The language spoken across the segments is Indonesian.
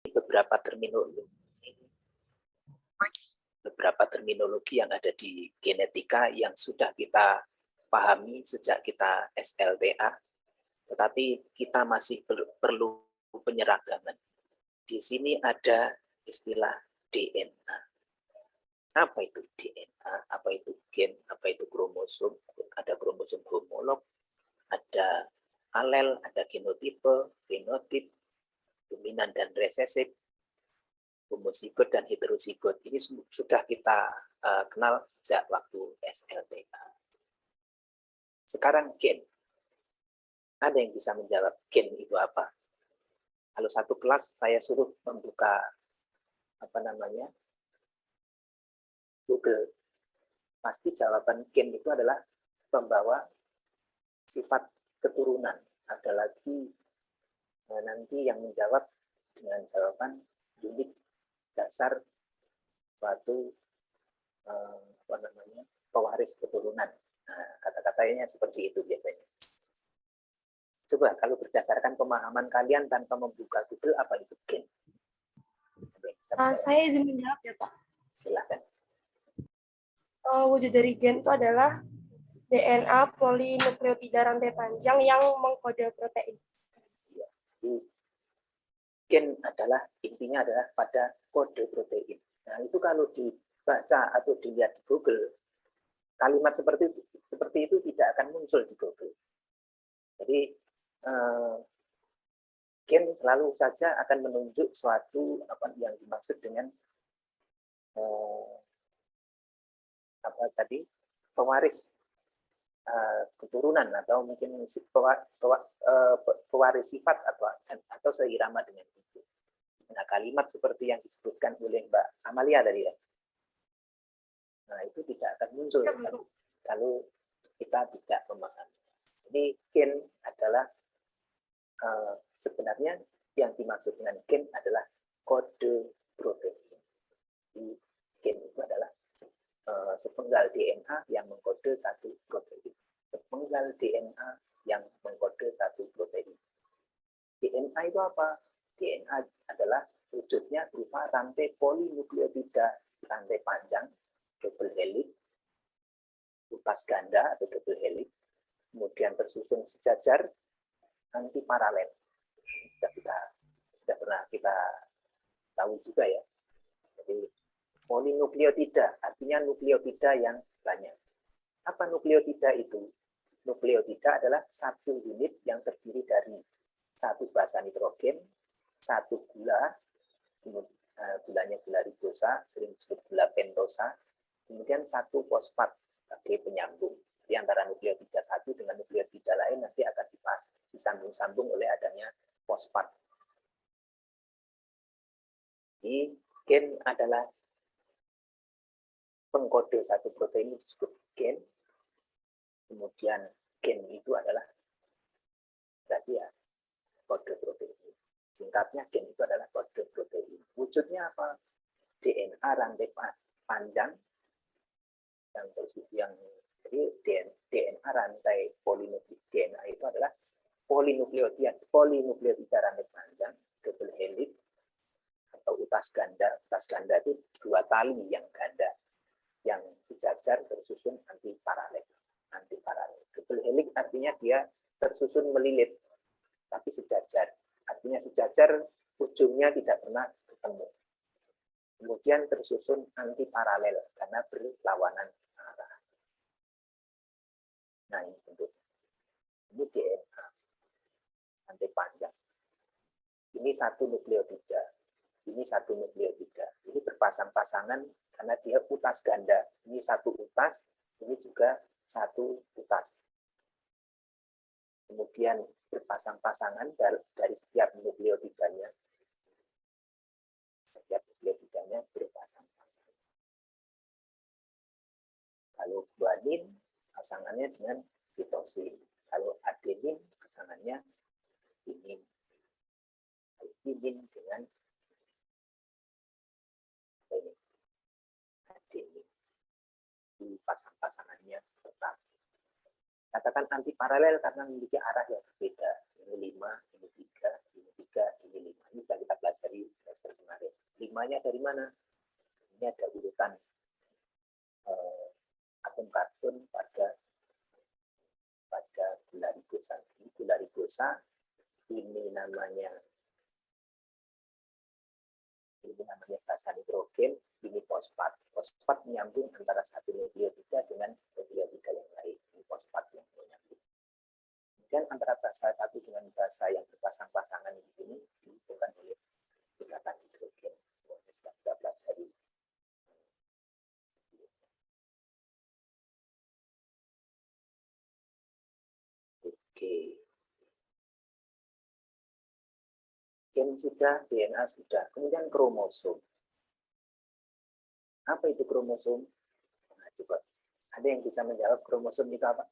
beberapa terminologi yang ada di genetika yang sudah kita pahami sejak kita SLTA, tetapi kita masih perlu penyeragaman. Di sini ada istilah DNA. Apa itu DNA? Apa itu gen? Apa itu kromosom? Ada kromosom homolog, ada alel, ada genotipe, fenotip, dominan dan resesif, homozigot dan heterozigot. Ini sudah kita kenal sejak waktu SLTA. Sekarang gen. Ada yang bisa menjawab gen itu apa? Kalau satu kelas saya suruh membuka Google, pasti jawaban gen itu adalah pembawa sifat keturunan. Ada lagi nanti yang menjawab dengan jawaban unit dasar suatu pewaris keturunan. Nah, kata-katanya seperti itu biasanya. Coba kalau berdasarkan pemahaman kalian tanpa membuka Google, apa itu gen? Saya izin menjawab ya Pak. Silakan. Wujud dari gen itu adalah DNA polinukleotida rantai panjang yang mengkode protein. Ya, jadi gen adalah intinya adalah pada kode protein. Nah, itu kalau dibaca atau dilihat di Google, kalimat seperti itu tidak akan muncul di Google. Jadi gen selalu saja akan menunjuk suatu apa yang dimaksud dengan pewaris keturunan atau mungkin pewaris sifat atau seirama dengan itu. Nah, kalimat seperti yang disebutkan oleh Mbak Amalia tadi ya. Nah, itu tidak akan muncul kalau kita tidak memahami. Jadi gen adalah sebenarnya yang dimaksud dengan gen adalah kode protein. Jadi, gen itu adalah sepenggal DNA yang mengkode satu protein. Sepenggal DNA yang mengkode satu protein. DNA itu apa? DNA adalah wujudnya berupa rantai polinukleotida, rantai panjang, double helix, upas ganda atau double helix, kemudian tersusun sejajar, anti paralel. Sudah pernah kita tahu juga ya. Jadi polinukleotida artinya nukleotida yang banyak. Apa nukleotida itu? Nukleotida adalah satu unit yang terdiri dari satu basa nitrogen, satu gula, gulanya gula ribosa, sering disebut gula pentosa, kemudian satu fosfat sebagai penyambung. Di antara nukleotida satu dengan nukleotida lain nanti akan disambung-sambung oleh adanya fosfat. Jadi gen adalah pengkode satu protein disebut gen. Kemudian gen itu adalah berarti ya kode protein. Singkatnya gen itu adalah kode protein. Wujudnya apa? DNA rantai panjang yang jadi DNA rantai polinukleotida DNA itu adalah polinukleotida rantai panjang double helix atau utas ganda. Utas ganda itu dua tali yang ganda yang sejajar tersusun anti paralel. Double helix artinya dia tersusun melilit tapi sejajar. Artinya sejajar ujungnya tidak pernah ketemu. Kemudian tersusun anti paralel karena berlawanan arah. Nah, ini bentuk. Ini DNA rantai panjang. Ini satu nukleotida. Ini satu nukleotida. Ini berpasang-pasangan karena dia utas ganda. Ini satu utas, ini juga satu utas. Kemudian berpasang-pasangan dari setiap nukleotidanya. Setiap nukleotidanya berpasang-pasangan. Kalau guanin, pasangannya dengan sitosin. Kalau adenin, pasangannya timin. Timin dengan adenin. Di pasang-pasangannya tetap. Katakan anti paralel karena memiliki arah yang berbeda. Ini 5, ini 3, ini 3, ini 5. Ini sudah kita pelajari Hikmahnya dari mana? Ini ada urutan atom karbon pada gula ribosa. Gula ribosa ini namanya basa nitrogen, ini fosfat. Fosfat menyambung antara satu nukleotida dengan nukleotida yang lain. Ini fosfat yang menyambung. Dan antara basa satu dengan basa yang berpasang-pasangan di sini dihubungkan oleh ikatan hidrogen. Sudah kita pelajari. Oke. Gen sudah, DNA sudah. Kemudian kromosom. Apa itu kromosom? Nah, coba. Ada yang bisa menjawab kromosom itu apa?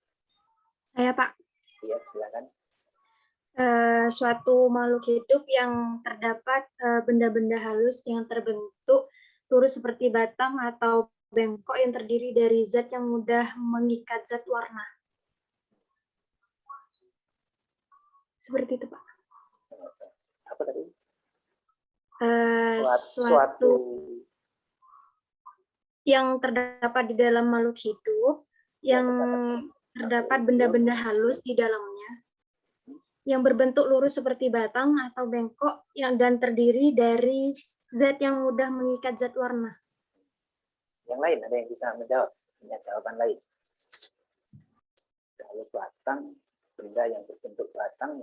Saya, Pak. Iya, silakan. Suatu makhluk hidup yang terdapat benda-benda halus yang terbentuk lurus seperti batang atau bengkok yang terdiri dari zat yang mudah mengikat zat warna. Seperti itu, Pak. Apa tadi? Suatu yang terdapat di dalam makhluk hidup yang terdapat benda-benda halus di dalamnya yang berbentuk lurus seperti batang atau bengkok dan terdiri dari zat yang mudah mengikat zat warna. Yang lain ada yang bisa menjawab? Punya jawaban lain? Kalau batang, benda yang berbentuk batang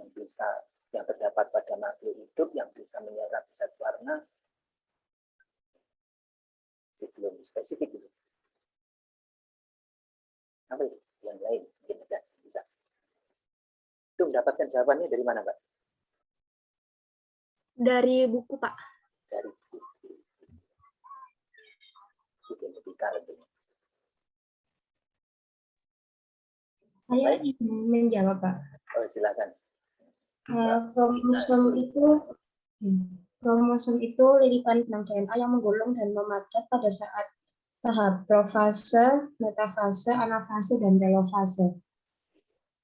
yang terdapat pada makhluk hidup yang bisa menyerap zat warna, belum spesifik itu. Apa itu? Yang lain mungkin ada bisa. Itu mendapatkan jawabannya dari mana, Pak? Dari buku, Pak. Dari buku. Genetika tentunya. Saya ingin menjawab, Pak. Oh, silakan. Kromosom itu lilitan benang DNA yang menggulung dan memadat pada saat tahap profase, metafase, anafase, dan telofase.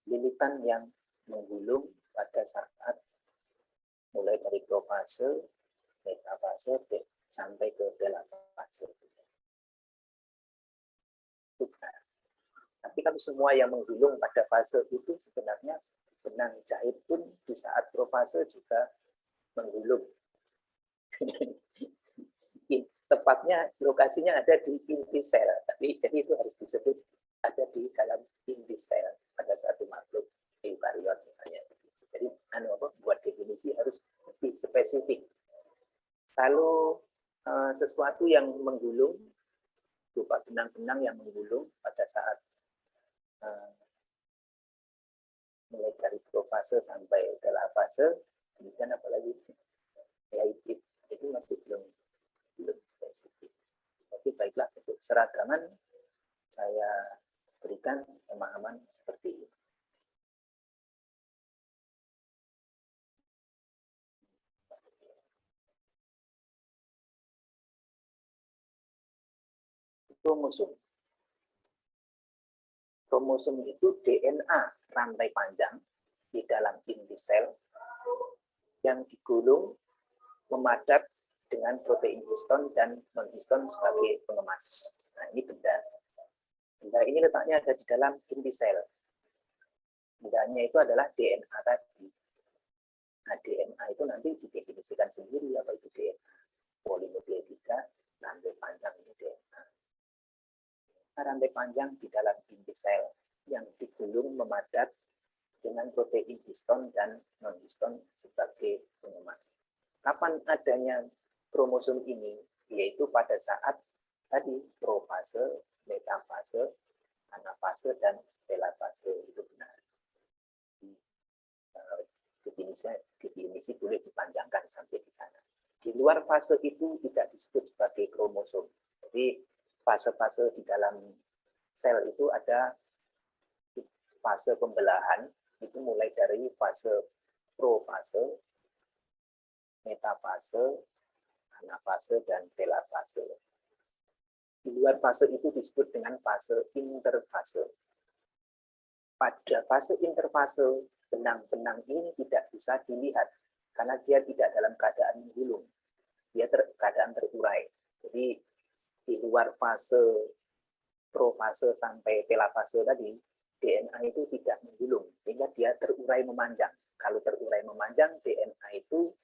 Lilitan yang menggulung pada saat mulai dari profase, metafase, sampai ke telofase. Tapi kalau semua yang menggulung pada fase itu sebenarnya benang jahit pun di saat profase juga menggulung. Tepatnya lokasinya ada di inti sel, tapi jadi itu harus disebut ada di dalam inti sel pada satu makhluk eukariot misalnya. Jadi buat definisi harus lebih spesifik. Kalau sesuatu yang menggulung berupa benang-benang yang menggulung pada saat mulai dari profase sampai telofase, kemudian apalagi lipid itu masih belum spesifik. Tapi baiklah, untuk seragaman saya berikan pemahaman seperti ini. Kromosom. Kromosom itu DNA rantai panjang di dalam inti sel yang digulung memadat dengan protein histon dan non-histon sebagai pengemas. Nah, ini benda. Benda ini letaknya ada di dalam inti sel. Bendanya itu adalah DNA tadi. Nah, DNA itu nanti didefinisikan sendiri apa itu DNA. Polinukleotida, rantai panjang ini DNA. Rantai panjang di dalam inti sel yang digulung memadat dengan protein histon dan non-histon sebagai pengemas. Kapan adanya kromosom ini? Yaitu pada saat tadi profase, metafase, anafase, dan telofase itu benar. Definisi boleh dipanjangkan sampai di sana. Di luar fase itu tidak disebut sebagai kromosom. Jadi fase-fase di dalam sel itu ada fase pembelahan, itu mulai dari fase profase, metafase, anafase, dan telofase. Di luar fase itu disebut dengan fase interfase. Pada fase interfase, benang-benang ini tidak bisa dilihat karena dia tidak dalam keadaan menggulung. Dia keadaan luar fase profase sampai telafase tadi, DNA itu tidak menggulung, sehingga dia terurai memanjang. Kalau terurai memanjang, DNA itu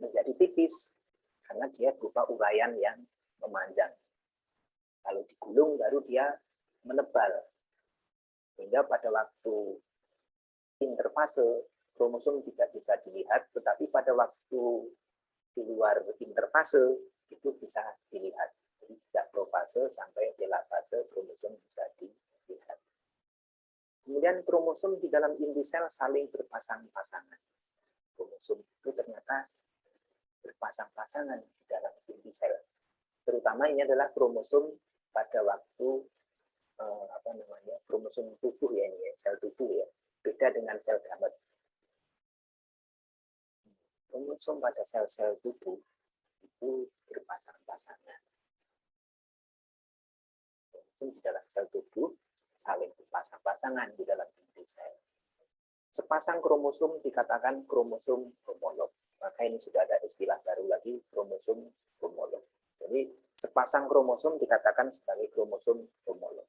menjadi tipis, karena dia berupa uraian yang memanjang. Kalau digulung, baru dia menebal. Sehingga pada waktu interfase, kromosom tidak bisa dilihat, tetapi pada waktu di luar interfase, itu bisa dilihat. Jadi sejak profase sampai telafase, kromosom bisa dilihat. Kemudian kromosom di dalam inti sel saling berpasang-pasangan. Kromosom itu ternyata berpasang-pasangan di dalam inti sel. Terutama ini adalah kromosom pada waktu kromosom tubuh ya, ini ya, sel tubuh ya. Beda dengan sel gamet. Kromosom pada sel-sel tubuh itu berpasang-pasangan. Kromosom di dalam sel tubuh saling berpasang-pasangan di dalam inti sel. Sepasang kromosom dikatakan kromosom homolog. Maka ini sudah ada istilah baru lagi, kromosom homolog. Jadi sepasang kromosom dikatakan sebagai kromosom homolog.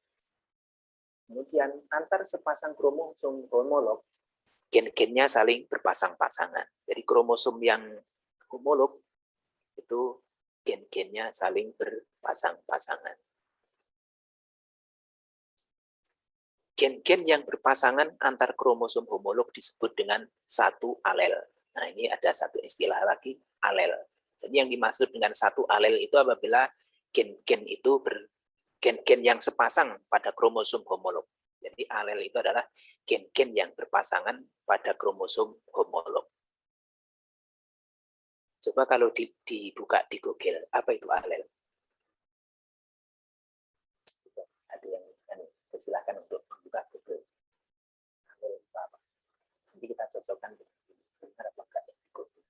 Kemudian antar sepasang kromosom homolog, gen-gennya saling berpasang-pasangan. Jadi kromosom yang homolog itu gen-gennya saling berpasang-pasangan. Gen-gen yang berpasangan antar kromosom homolog disebut dengan satu alel. Nah, ini ada satu istilah lagi, alel. Jadi yang dimaksud dengan satu alel itu apabila gen-gen itu gen-gen yang sepasang pada kromosom homolog. Jadi alel itu adalah gen-gen yang berpasangan pada kromosom homolog. Coba kalau dibuka di Google, apa itu alel? Ada yang silakan untuk membuka Google. Alel itu apa? Nanti kita cocokkan benar apa enggak di Google.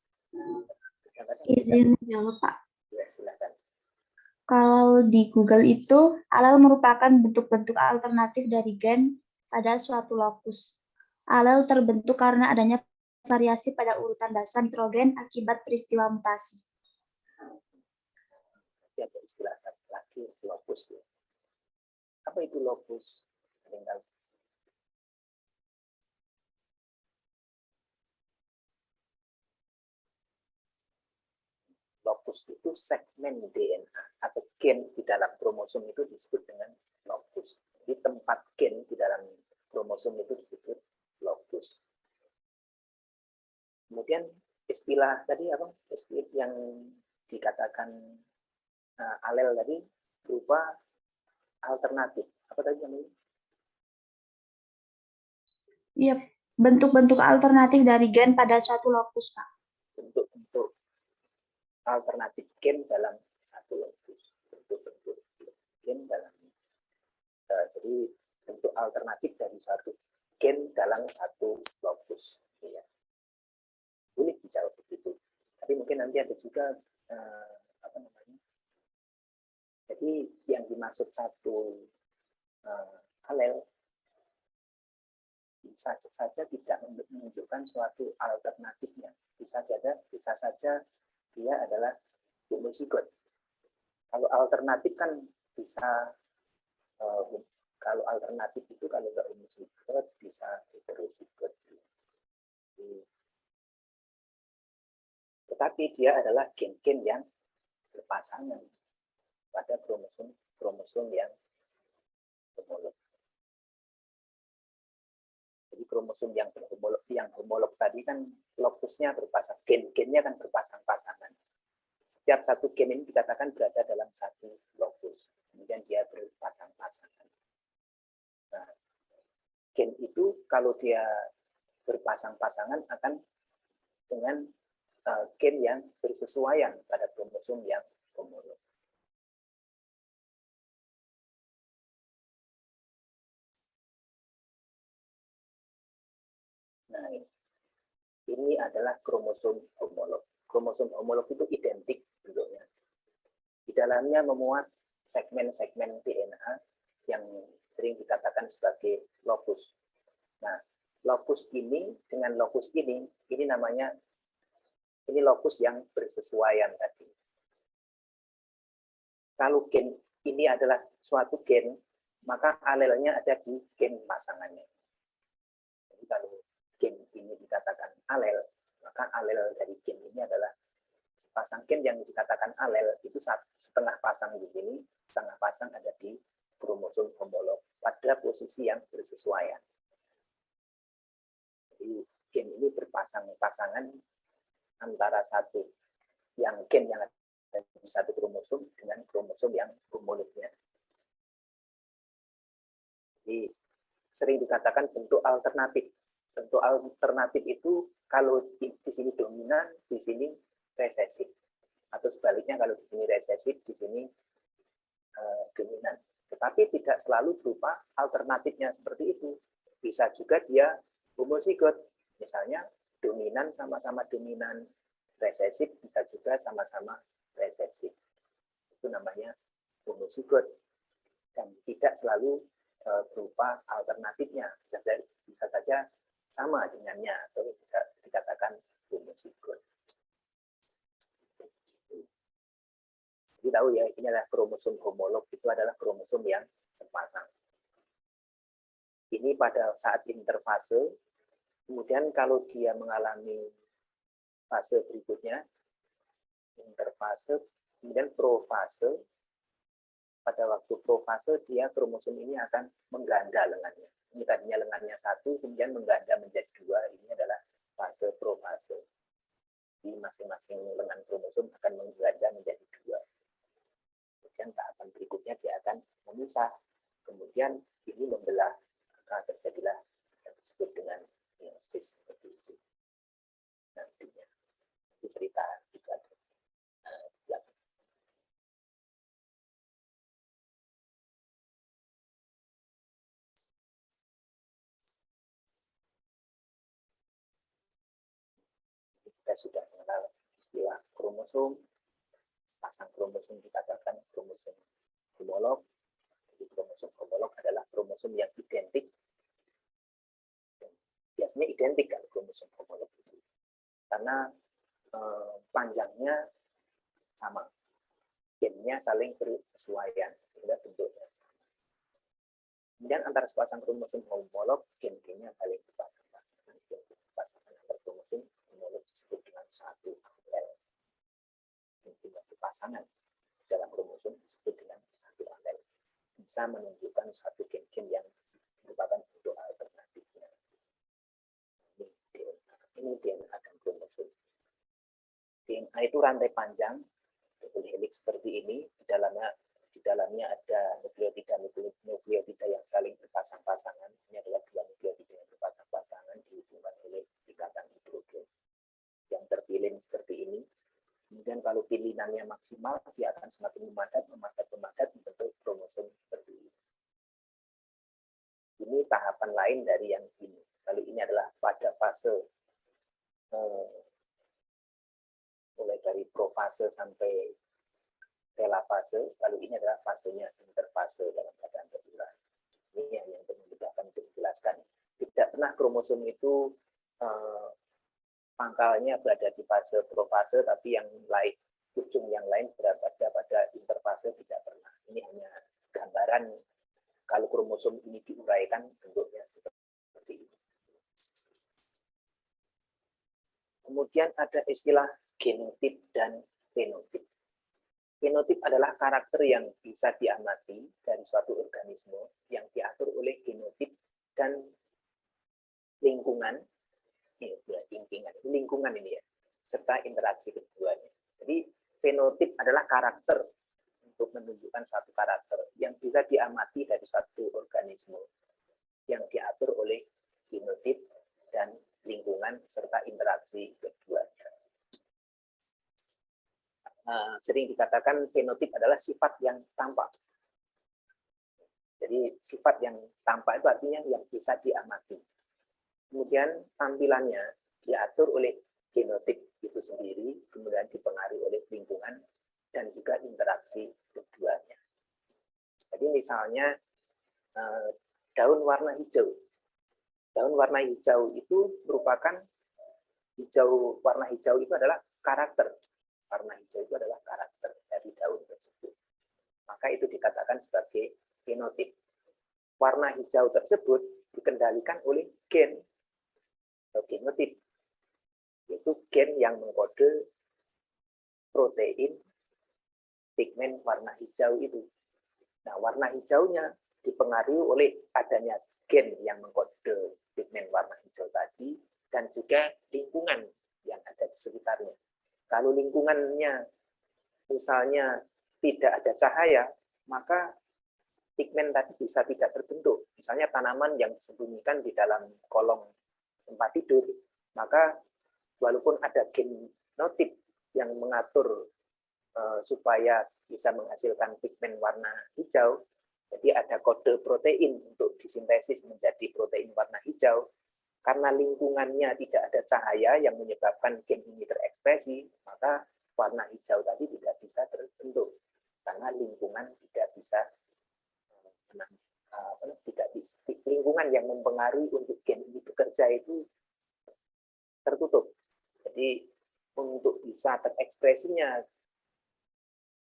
Izin jawab, Pak. Ya, silakan. Kalau di Google itu, alel merupakan bentuk-bentuk alternatif dari gen pada suatu lokus. Alel terbentuk karena adanya variasi pada urutan dasar nitrogen akibat peristiwa mutasi. Nanti ada istilah satu lagi, lokus. Ya. Apa itu lokus? Lokus itu segmen DNA atau gen di dalam kromosom itu disebut dengan lokus. Jadi tempat gen di dalam kromosom itu disebut lokus. Kemudian istilah tadi apa? Istilah yang dikatakan alel tadi berupa alternatif. Apa tadi namanya? Iya, bentuk-bentuk alternatif dari gen pada suatu lokus, Pak. Bentuk-bentuk alternatif gen dalam satu lokus. Bentuk-bentuk gen dalam jadi bentuk alternatif dari satu gen dalam satu lokus. Ya. Boleh bisa begitu. Tapi mungkin nanti ada juga apa namanya? Jadi yang dimaksud satu alel bisa saja tidak menunjukkan suatu alternatifnya. Bisa saja dia adalah homozigot. Kalau alternatif kan bisa kalau alternatif itu kalau nggak homozigot bisa heterozigot. Tetapi dia adalah gen-gen yang berpasangan pada kromosom yang homolog. Jadi kromosom yang homolog tadi kan lokusnya berpasang, gen-gennya kan berpasang-pasangan. Setiap satu gen ini dikatakan berada dalam satu lokus, kemudian dia berpasang-pasangan. Nah, gen itu kalau dia berpasang-pasangan akan dengan gen yang bersesuaian pada kromosom yang homolog. Nah, ini adalah kromosom homolog. Kromosom homolog itu identik bentuknya. Di dalamnya memuat segmen-segmen DNA yang sering dikatakan sebagai lokus. Nah, lokus ini dengan lokus ini namanya ini lokus yang bersesuaian tadi. Kalau gen ini adalah suatu gen, maka alelnya ada di gen pasangannya. Jadi kalau gen ini dikatakan alel, maka alel dari gen ini adalah sepasang gen yang dikatakan alel itu setengah pasang di sini, setengah pasang ada di kromosom homolog pada posisi yang bersesuaian. Jadi gen ini berpasangan antara satu yang gen yang ada di satu kromosom dengan kromosom yang homolognya. Jadi sering dikatakan bentuk alternatif. Bentuk alternatif itu kalau di sini dominan, di sini resesif. Atau sebaliknya kalau di sini resesif, di sini dominan. Tetapi tidak selalu berupa alternatifnya seperti itu. Bisa juga dia homozigot. Misalnya dominan sama-sama dominan, resesif bisa juga sama-sama resesif. Itu namanya homozigot. Dan tidak selalu berupa alternatifnya. Bisa saja sama dengannya atau bisa dikatakan homozigot. Jadi tahu ya, ini adalah kromosom homolog, itu adalah kromosom yang sepasang. Ini pada saat interfase, kemudian kalau dia mengalami fase berikutnya, interfase, kemudian profase, pada waktu profase dia kromosom ini akan mengganda lengannya. Ini tadinya lengannya satu, kemudian mengganda menjadi dua, ini adalah fase profase. Di masing-masing lengan kromosom akan mengganda menjadi dua. Kemudian tahapan berikutnya dia akan memisah. Kemudian ini membelah, maka terjadilah yang disebut dengan meiosis seperti itu. Nantinya itu cerita juga. Kita sudah mengenal istilah kromosom. Pasang kromosom dikatakan kromosom homolog. Jadi kromosom homolog adalah kromosom yang identik. Biasanya identik kan kromosom homolog itu. Karena panjangnya sama. Gennya saling berkesesuaian sehingga bentuknya sama. Kemudian antara sepasang kromosom homolog, gen-gennya saling berpasang-pasangan. Gen berpasangan antar kromosom homolog disebut dengan satu alel. Pasangan dalam kromosom disebut dengan satu alel, bisa menunjukkan satu gen-gen yang merupakan bentuk alternatifnya. Ini DNA dan kromosom. DNA itu rantai panjang, double helix seperti ini. Di dalamnya ada nukleotida yang saling berpasang-pasangan. Ini adalah dua nukleotida yang berpasang-pasangan dihubungkan oleh ikatan hidrogen. Yang terpilih seperti ini. Kemudian kalau pilinannya maksimal, dia akan semakin memadat membentuk kromosom seperti ini. Ini tahapan lain dari yang ini. Kalau ini adalah pada fase mulai dari profase sampai telafase, lalu ini adalah fasenya interfase dalam keadaan berulang. Ini yang memudahkan untuk menjelaskan. Tidak pernah kromosom itu pangkalnya berada di fase profase, tapi yang lain, ujung yang lain berada pada interfase tidak pernah. Ini hanya gambaran kalau kromosom ini diuraikan bentuknya seperti ini. Kemudian ada istilah genotip dan fenotip. Genotip adalah karakter yang bisa diamati dari suatu organisme yang diatur oleh genotip dan lingkungan. Lingkungan ini ya, serta interaksi keduanya. Jadi fenotip adalah karakter untuk menunjukkan suatu karakter yang bisa diamati dari suatu organisme yang diatur oleh genotip dan lingkungan serta interaksi keduanya. Sering dikatakan fenotip adalah sifat yang tampak. Jadi sifat yang tampak itu artinya yang bisa diamati. Kemudian tampilannya diatur oleh genotip itu sendiri, kemudian dipengaruhi oleh lingkungan dan juga interaksi keduanya. Jadi misalnya daun warna hijau. Daun warna hijau itu merupakan warna hijau itu adalah karakter. Warna hijau itu adalah karakter dari daun tersebut. Maka itu dikatakan sebagai genotip. Warna hijau tersebut dikendalikan oleh gen atau genotip, yaitu gen yang mengkode protein pigmen warna hijau itu. Nah, warna hijaunya dipengaruhi oleh adanya gen yang mengkode pigmen warna hijau tadi dan juga lingkungan yang ada di sekitarnya. Kalau lingkungannya misalnya tidak ada cahaya, maka pigmen tadi bisa tidak terbentuk. Misalnya tanaman yang disembunyikan di dalam kolong tempat tidur, maka walaupun ada genotip yang mengatur supaya bisa menghasilkan pigmen warna hijau, jadi ada kode protein untuk disintesis menjadi protein warna hijau. Karena lingkungannya tidak ada cahaya yang menyebabkan gen ini terekspresi, maka warna hijau tadi tidak bisa terbentuk. Karena lingkungan tidak bisa, lingkungan yang mempengaruhi untuk gen ini bekerja itu tertutup. Jadi untuk bisa terekspresinya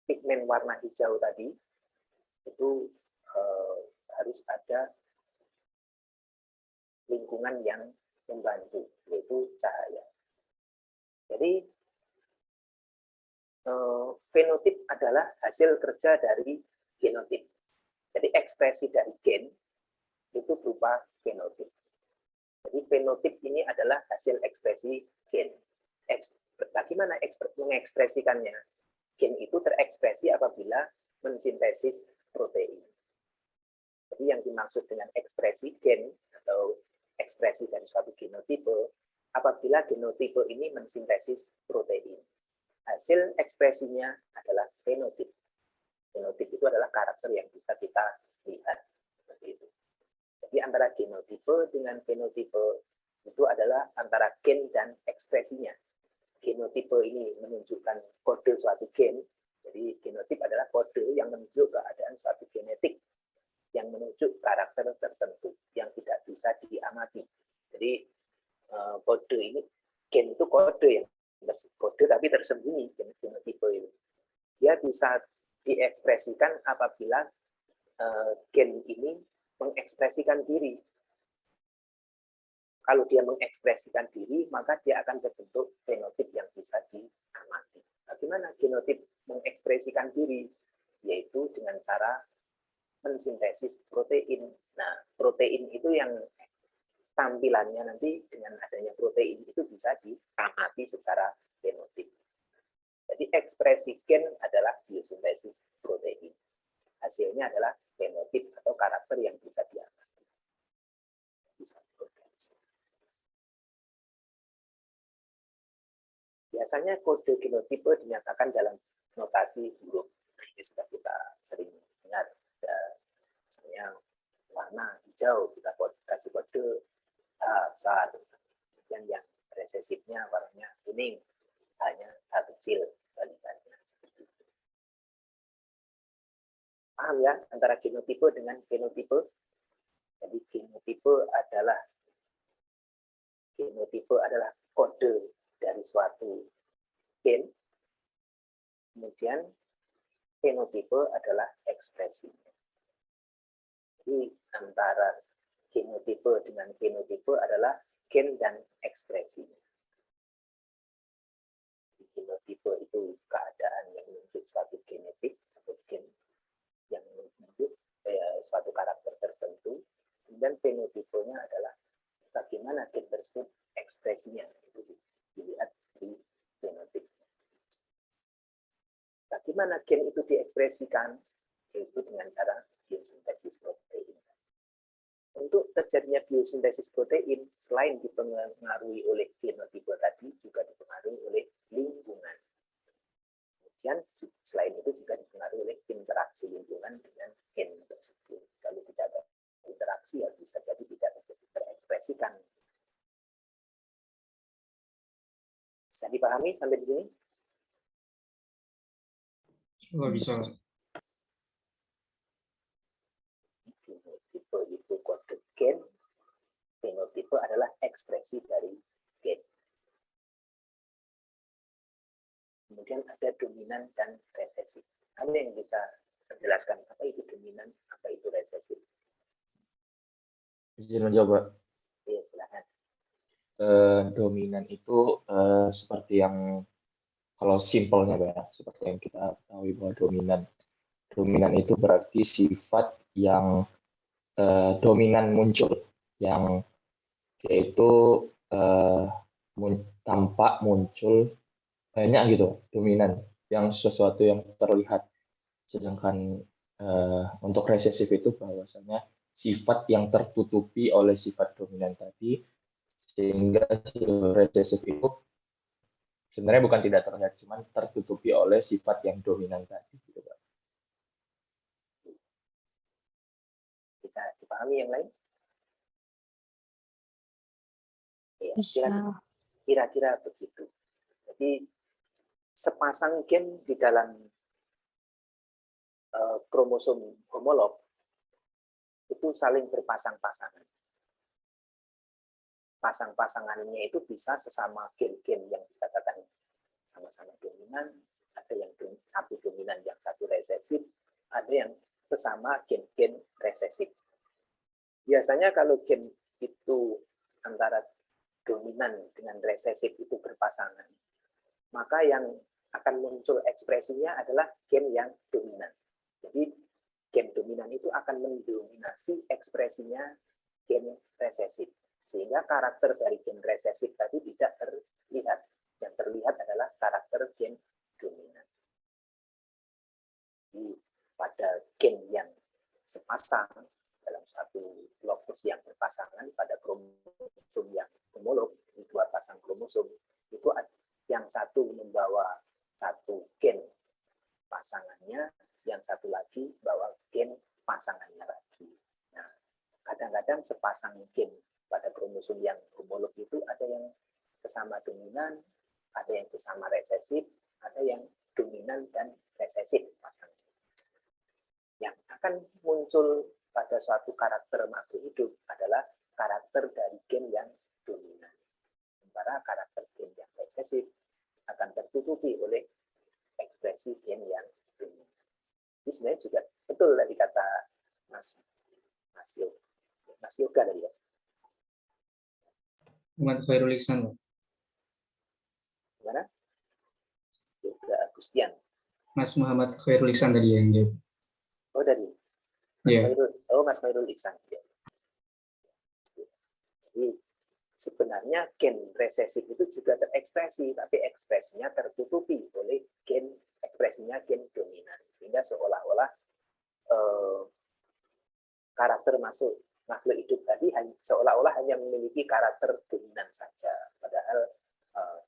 pigmen warna hijau tadi, itu harus ada lingkungan yang membantu, yaitu cahaya. Jadi fenotip adalah hasil kerja dari genotip. Jadi ekspresi dari gen itu berupa fenotip. Jadi fenotip ini adalah hasil ekspresi gen. Bagaimana mengekspresikannya? Gen itu terekspresi apabila mensintesis protein. Jadi yang dimaksud dengan ekspresi gen atau ekspresi dari suatu genotipe, apabila genotipe ini mensintesis protein. Hasil ekspresinya adalah fenotip. Fenotip itu adalah karakter yang bisa kita lihat. Seperti itu. Jadi antara genotipe dengan fenotipe itu adalah antara gen dan ekspresinya. Genotipe ini menunjukkan kode suatu gen. Jadi genotip adalah kode yang menunjuk keadaan suatu genetik, yang menunjuk karakter tertentu yang tidak bisa diamati. Jadi kode ini, gen itu kode yang kode tapi tersembunyi, genotipe itu. Dia bisa diekspresikan apabila gen ini mengekspresikan diri. Kalau dia mengekspresikan diri, maka dia akan terbentuk fenotip yang bisa diamati. Bagaimana genotip mengekspresikan diri? Yaitu dengan cara mensintesis protein. Nah, protein itu yang tampilannya nanti dengan adanya protein itu bisa diamati secara fenotip. Jadi ekspresi gen adalah biosintesis protein. Hasilnya adalah fenotip atau karakter yang bisa diamati. Biasanya kode genotipe dinyatakan dalam notasi huruf. Ini sudah kita sering dengar. Misalnya warna hijau, kita kasih kode H besar. Kemudian yang resesifnya warnanya kuning, hanya H kecil. Balikannya seperti itu. Paham ya antara genotipe dengan fenotipe? Jadi genotipe adalah kode dari suatu gen, kemudian fenotipe adalah ekspresi. Jadi antara genotipe dengan fenotipe adalah gen dan ekspresi. Genotipe itu keadaan yang menunjuk suatu genetik atau gen yang menunjuk suatu karakter tertentu, kemudian fenotipenya adalah bagaimana gen tersebut ekspresinya, itu dilihat di fenotip. Bagaimana gen itu diekspresikan? Yaitu dengan cara biosintesis protein. Untuk terjadinya biosintesis protein, selain dipengaruhi oleh genotipe tadi, juga dipengaruhi oleh lingkungan. Kemudian selain itu juga dipengaruhi oleh interaksi lingkungan dengan gen tersebut. Kalau tidak ada interaksi, ya bisa jadi tidak terekspresikan. Bisa dipahami sampai di sini? Nggak bisa. Genotipe itu kode gen, fenotipe adalah ekspresi dari gen. Kemudian ada dominan dan resesif. Ada yang bisa menjelaskan apa itu dominan? Izin menjawab. Ya, silakan. Dominan itu seperti yang kalau simpelnya ya, seperti yang kita ketahui bahwa dominan itu berarti sifat yang dominan muncul, yang yaitu tampak muncul banyak gitu, dominan yang sesuatu yang terlihat. Sedangkan untuk resesif itu bahwasanya sifat yang tertutupi oleh sifat dominan tadi, sehingga resesif itu sebenarnya bukan tidak terlihat, cuman tertutupi oleh sifat yang dominan tadi. Gitu, Pak. Bisa dipahami yang lain? Ya, Bisa. kira-kira begitu. Jadi sepasang gen di dalam kromosom homolog itu saling berpasang-pasangan. Pasang-pasangannya itu bisa sesama gen-gen yang dikatakan sama-sama dominan, ada yang satu dominan, yang satu resesif, ada yang sesama gen-gen resesif. Biasanya kalau gen itu antara dominan dengan resesif itu berpasangan, maka yang akan muncul ekspresinya adalah gen yang dominan. Jadi gen dominan itu akan mendominasi ekspresinya gen resesif. Sehingga karakter dari gen resesif tadi tidak terlihat. Yang terlihat adalah karakter gen dominan. Jadi pada gen yang sepasang dalam satu lokus yang berpasangan pada kromosom yang homolog, dua pasang kromosom, itu yang satu membawa satu gen pasangannya, yang satu lagi bawa gen pasangannya lagi. Nah, kadang-kadang sepasang gen pada kromosom yang homolog itu ada yang sesama dominan, ada yang sesama resesif, ada yang dominan dan resesif pasangan. Yang akan muncul pada suatu karakter makhluk hidup adalah karakter dari gen yang dominan. Sementara karakter gen yang resesif akan tertutupi oleh ekspresi gen yang dominan. Ini sebenarnya juga betul tadi kata Mas Yoga tadi ya. Muhammad Khairul Ihsan. Gimana? Yoga Agustian. Mas Muhammad Khairul Ihsan tadi yang jawab. Oh dari Mas Iya. Khairul. Mas Khairul Ihsan. Ya. Jadi sebenarnya gen resesif itu juga terekspresi, tapi ekspresinya tertutupi oleh gen ekspresinya gen dominan, sehingga seolah-olah karakter makhluk hidup tadi seolah-olah hanya memiliki karakter dominan saja, padahal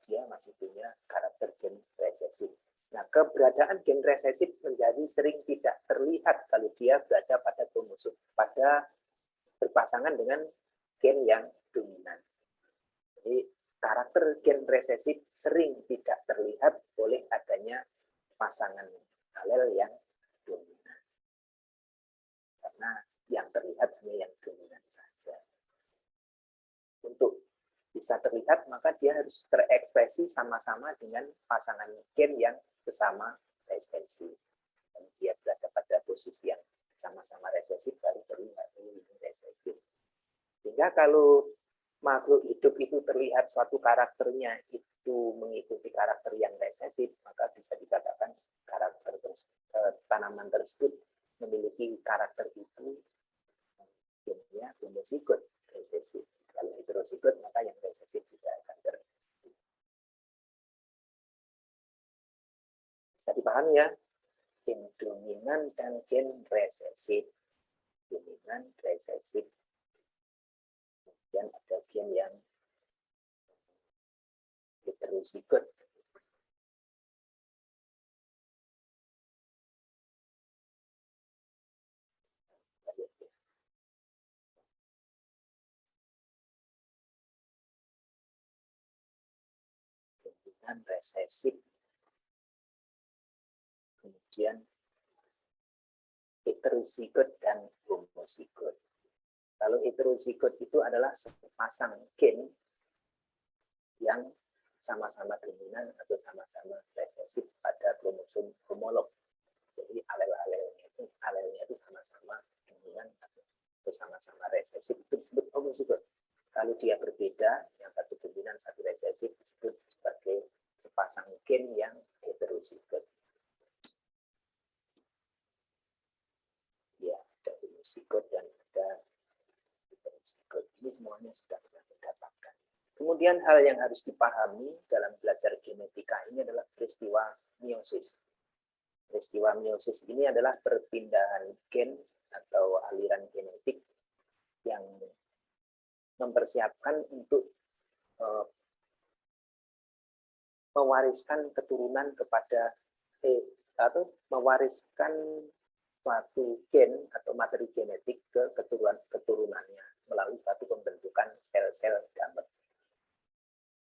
dia masih punya karakter gen resesif. Nah, keberadaan gen resesif menjadi sering tidak terlihat kalau dia berada pada kromosom, pada berpasangan dengan gen yang dominan. Jadi karakter gen resesif sering tidak terlihat oleh adanya pasangan alel yang dominan. Karena yang terlihat hanya yang dominan saja. Untuk bisa terlihat, maka dia harus terekspresi sama-sama dengan pasangan gen yang sesama resesif. Dan dia berada pada posisi yang sama-sama resesif, baru terlihat resesif. Sehingga kalau makhluk hidup itu terlihat suatu karakternya itu mengikuti karakter yang resesif, maka bisa dikatakan karakter tanaman tersebut memiliki karakter itu gennya homozigot resesif. Kalau heterozigot maka yang resesif tidak akan terlihat. Bisa dipahami ya? Gen dominan dan gen resesif. Dominan, resesif. Kemudian ada gen yang heterozigot. Dominan, resesif. Kemudian heterozigot dan homozigot. Kalau heterozigot itu adalah sepasang gen yang sama-sama dominan atau sama-sama resesif pada kromosom homolog. Jadi alelnya itu sama-sama dominan atau sama-sama resesif, itu disebut homozigot. Kalau dia berbeda, yang satu dominan, satu resesif, disebut sebagai sepasang gen yang heterozigot. Ya, ada homozigot dan ada heterozigot. Ini semuanya sudah kita mendapatkan. Kemudian hal yang harus dipahami dalam belajar genetika ini adalah peristiwa meiosis. Peristiwa meiosis ini adalah perpindahan gen atau aliran genetik yang mempersiapkan untuk mewariskan keturunan kepada atau mewariskan suatu gen atau materi genetik ke keturunannya melalui suatu pembentukan sel-sel gamet.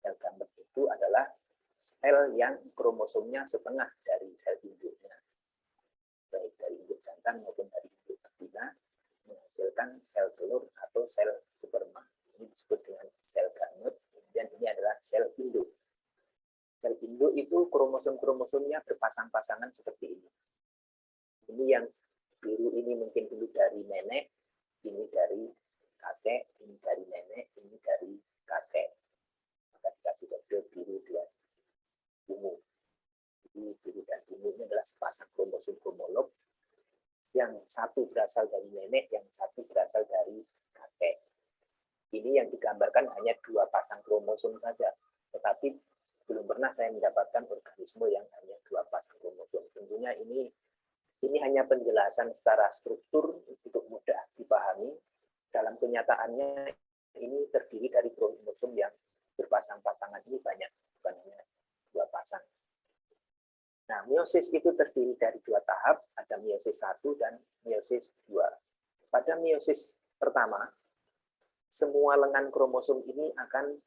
Sel gamet itu adalah sel yang kromosomnya setengah dari sel induknya, baik dari induk jantan maupun dari induk betina, menghasilkan sel telur atau sel sperma. Ini disebut dengan sel gamet, kemudian ini adalah sel induk. Sel induk itu kromosom-kromosomnya berpasang-pasangan seperti ini. Ini yang biru ini mungkin dulu dari nenek, ini dari kakek, ini dari nenek, ini dari kakek. Maka dikasih kode biru dan ungu. Jadi biru dan ungu ini adalah sepasang kromosom homolog yang satu berasal dari nenek, yang satu berasal dari kakek. Ini yang digambarkan hanya 2 pasang kromosom saja, tetapi belum pernah saya mendapatkan organisme yang hanya 2 pasang kromosom. Tentunya ini hanya penjelasan secara struktur untuk mudah dipahami. Dalam kenyataannya ini terdiri dari kromosom yang berpasang-pasangan ini banyak, bukan hanya 2 pasang. Nah, meiosis itu terdiri dari 2 tahap, ada meiosis 1 dan meiosis 2. Pada meiosis pertama, semua lengan kromosom ini akan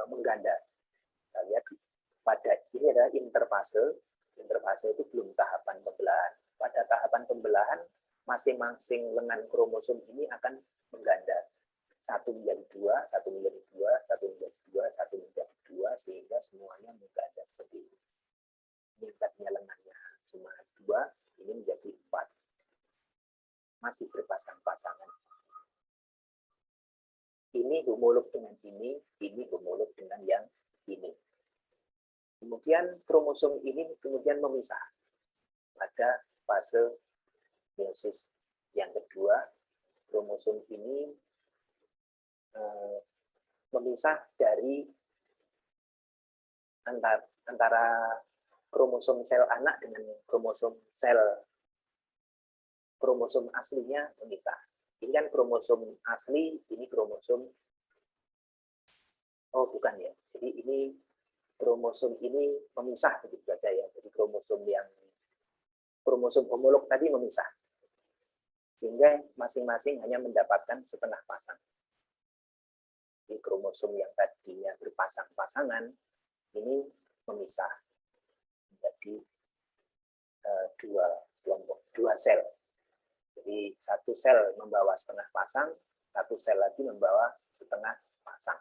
mengganda. Kita lihat pada ini adalah interfase. Interfase itu belum tahapan pembelahan. Pada tahapan pembelahan, masing-masing lengan kromosom ini akan mengganda. 1 menjadi 2, 1 menjadi 2, 1 menjadi 2, 1 menjadi 2, sehingga semuanya mengganda seperti ini. Ini tadinya lengannya cuma 2, ini menjadi 4. Masih berpasang-pasangan. Ini homolog dengan ini homolog dengan yang ini. Kemudian kromosom ini kemudian memisah pada fase meiosis yang kedua. Kromosom ini memisah dari antara kromosom sel anak dengan kromosom aslinya memisah. Ini kan kromosom asli, ini kromosom bukan ya. Jadi ini kromosom ini memisah begitu saja ya. Jadi kromosom homolog tadi memisah. Sehingga masing-masing hanya mendapatkan setengah pasang. Jadi kromosom yang tadinya berpasang-pasangan ini memisah menjadi 2 sel. Jadi 1 sel membawa setengah pasang, 1 sel lagi membawa setengah pasang.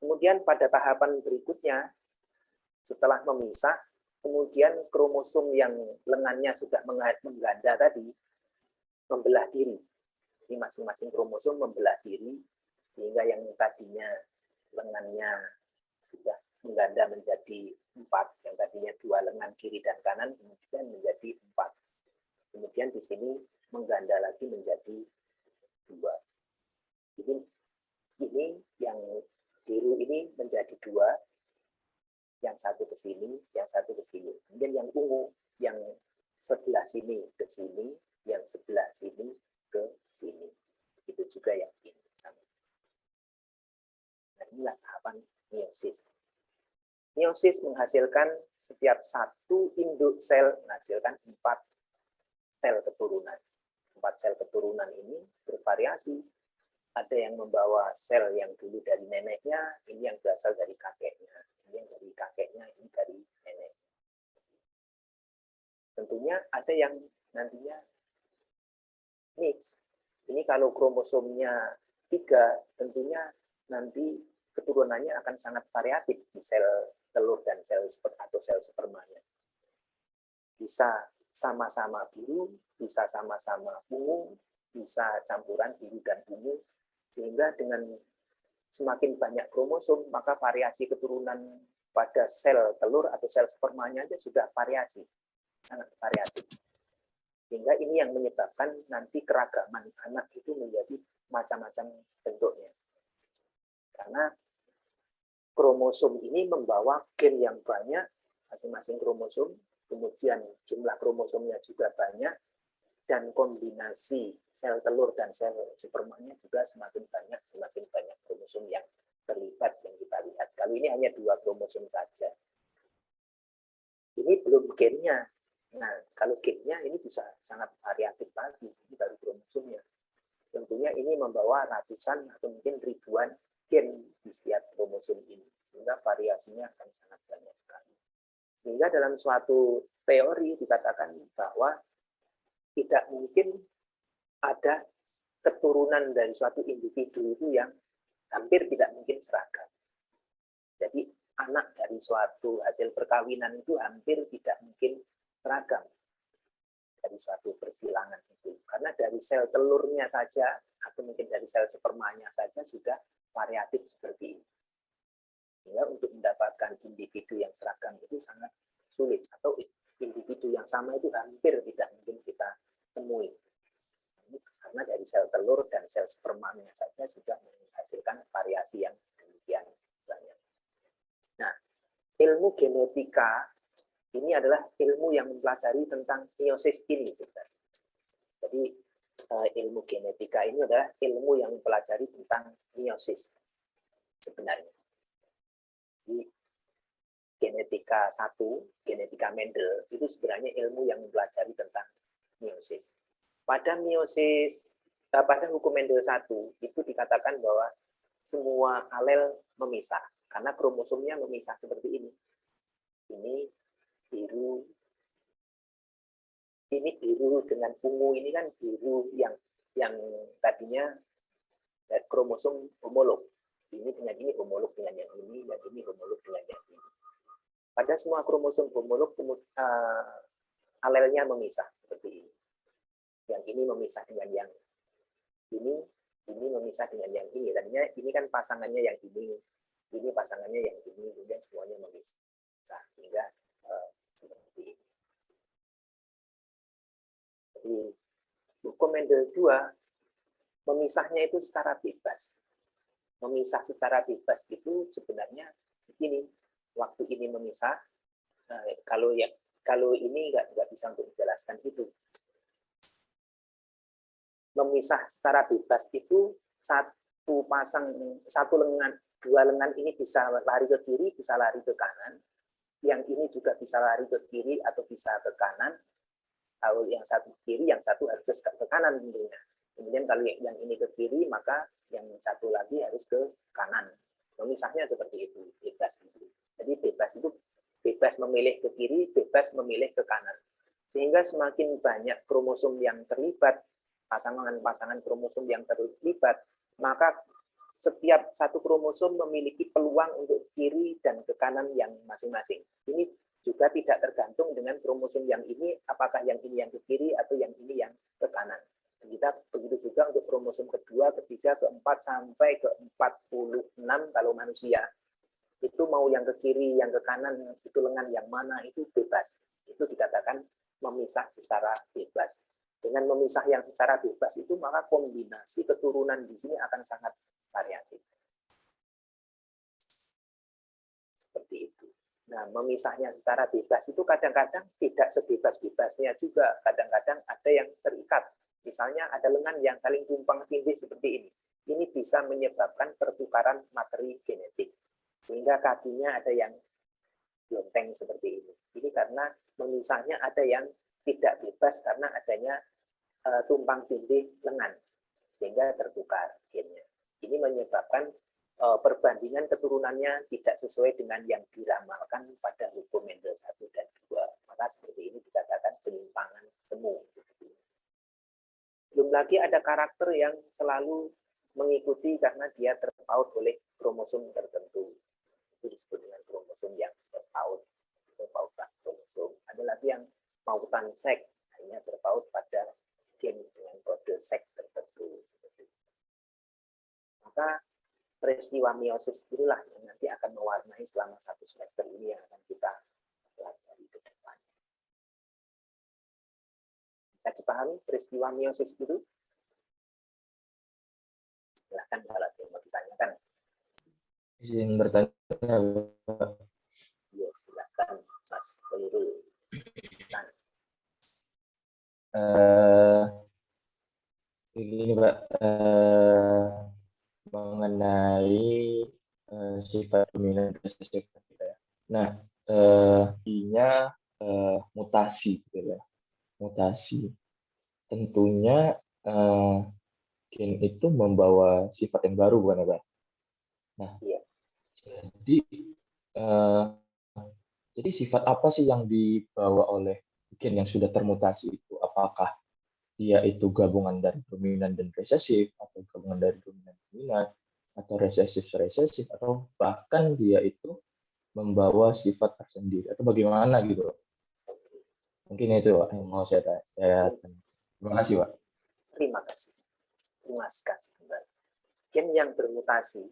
Kemudian pada tahapan berikutnya, setelah memisah, kemudian kromosom yang lengannya sudah mengganda tadi, membelah diri. Jadi masing-masing kromosom membelah diri, sehingga yang tadinya lengannya sudah mengganda menjadi 4, yang tadinya 2 lengan kiri dan kanan, kemudian menjadi 4. Kemudian di sini mengganda lagi menjadi 2. Jadi ini yang biru ini menjadi 2, yang satu ke sini, yang satu ke sini. Kemudian yang ungu, yang sebelah sini ke sini, yang sebelah sini ke sini. Itu juga yang ini. Nah, inilah tahapan meiosis. Meiosis menghasilkan setiap 1 induk sel menghasilkan 4 sel keturunan. 4 sel keturunan ini bervariasi. Ada yang membawa sel yang dulu dari neneknya, ini yang berasal dari kakeknya. Ini yang dari kakeknya, ini dari nenek. Tentunya ada yang nantinya mix. Ini kalau kromosomnya 3, tentunya nanti keturunannya akan sangat variatif di sel telur dan sel atau sel spermanya. Bisa sama-sama biru, bisa sama-sama ungu, bisa campuran biru dan ungu, sehingga dengan semakin banyak kromosom, maka variasi keturunan pada sel telur atau sel spermanya aja sudah variasi, sangat variatif. Sehingga ini yang menyebabkan nanti keragaman anak itu menjadi macam-macam bentuknya. Karena kromosom ini membawa gen yang banyak, masing-masing kromosom, kemudian jumlah kromosomnya juga banyak, dan kombinasi sel telur dan sel spermanya juga semakin banyak kromosom yang terlibat yang kita lihat. Kalau ini hanya 2 kromosom saja. Ini belum gennya. Nah, kalau gennya ini bisa sangat variatif lagi, ini baru kromosomnya. Tentunya ini membawa ratusan atau mungkin ribuan gen di setiap kromosom ini, sehingga variasinya akan sangat banyak sekali. Sehingga dalam suatu teori dikatakan bahwa tidak mungkin ada keturunan dari suatu individu itu yang hampir tidak mungkin seragam. Jadi anak dari suatu hasil perkawinan itu hampir tidak mungkin seragam dari suatu persilangan itu. Karena dari sel telurnya saja, atau mungkin dari sel spermanya saja sudah variatif seperti ini. Sehingga untuk mendapatkan individu yang seragam itu sangat sulit, atau individu yang sama itu hampir tidak mungkin kita temui. Karena dari sel telur dan sel spermanya saja sudah menghasilkan variasi yang demikian banyak. Nah, ilmu genetika ini adalah ilmu yang mempelajari tentang meiosis ini sebenarnya. Jadi ilmu genetika ini adalah ilmu yang mempelajari tentang meiosis sebenarnya. Jadi genetika 1, genetika Mendel itu sebenarnya ilmu yang mempelajari tentang meiosis. Pada hukum Mendel 1 itu dikatakan bahwa semua alel memisah karena kromosomnya memisah seperti ini. Ini biru dengan ungu, ini kan biru yang tadinya kromosom homolog. Ini dengan ini homolog dengan yang ini, dan ini homolog dengan yang ini. Pada semua kromosom homolog alelnya memisah seperti ini. Yang ini memisah dengan yang ini memisah dengan yang ini. Tadinya ini kan pasangannya yang ini pasangannya yang ini, kemudian semuanya memisah sehingga seperti ini. Jadi hukum Mendel 2 memisahnya itu secara bebas. Memisah secara bebas itu sebenarnya begini, waktu ini memisah, kalau ini nggak bisa untuk menjelaskan itu. Memisah secara bebas itu satu lengan, 2 lengan ini bisa lari ke kiri, bisa lari ke kanan. Yang ini juga bisa lari ke kiri atau bisa ke kanan. Kalau yang satu kiri, yang satu harus ke kanan tentunya. Kemudian kalau yang ini ke kiri, maka yang satu lagi harus ke kanan. Memisahnya seperti itu, bebas itu. Jadi bebas itu bebas memilih ke kiri, bebas memilih ke kanan. Sehingga semakin banyak kromosom yang terlibat, pasangan-pasangan kromosom yang terlibat, maka setiap satu kromosom memiliki peluang untuk kiri dan ke kanan yang masing-masing. Ini juga tidak tergantung dengan kromosom yang ini, apakah yang ini yang ke kiri atau yang ini yang ke kanan. Begitu juga untuk kromosom kedua, ketiga, keempat, sampai ke 46 kalau manusia. Itu mau yang ke kiri, yang ke kanan, itu lengan yang mana, itu bebas. Itu dikatakan memisah secara bebas. Dengan memisah yang secara bebas itu, maka kombinasi keturunan di sini akan sangat variatif. Seperti itu. Nah, memisahnya secara bebas itu kadang-kadang tidak sebebas-bebasnya juga. Kadang-kadang ada yang terikat. Misalnya ada lengan yang saling tumpang tindih seperti ini. Ini bisa menyebabkan pertukaran materi genetik. Sehingga kakinya ada yang blonteng seperti ini. Ini karena memisahnya ada yang tidak bebas karena adanya tumpang tindih lengan. Sehingga tertukar gennya. Ini menyebabkan perbandingan keturunannya tidak sesuai dengan yang diramalkan pada hukum Mendel 1 dan 2. Maka seperti ini dikatakan penyimpangan semu. Belum lagi ada karakter yang selalu mengikuti karena dia terpaut oleh kromosom tertentu. Itu disebut dengan kromosom yang terpaut, pautan kromosom. Ada lagi yang pautan seks, hanya terpaut pada gen dengan kode seks tertentu. maka peristiwa meiosis inilah yang nanti akan mewarnai selama 1 semester ini yang akan kita pelajari ke depan. Bisa dipahami peristiwa meiosis itu? Silahkan kalau ada yang mau ditanyakan. Izin bertanya, Pak. Ya, silakan Mas Khairul. Ini Pak, mengenai sifat dominan resesif gitu ya. Nah, intinya mutasi gitu ya. Mutasi. Tentunya gen itu membawa sifat yang baru bukan ya, Pak? Nah, Iya. jadi sifat apa sih yang dibawa oleh gen yang sudah termutasi itu? Apakah dia itu gabungan dari dominan dan resesif, atau gabungan dari dominan atau resesif, atau bahkan dia itu membawa sifat tersendiri, atau bagaimana gitu? Mungkin itu Pak, yang mau saya tanya. Terima kasih Pak. Terima kasih. Terima kasih kembali. Gen yang bermutasi,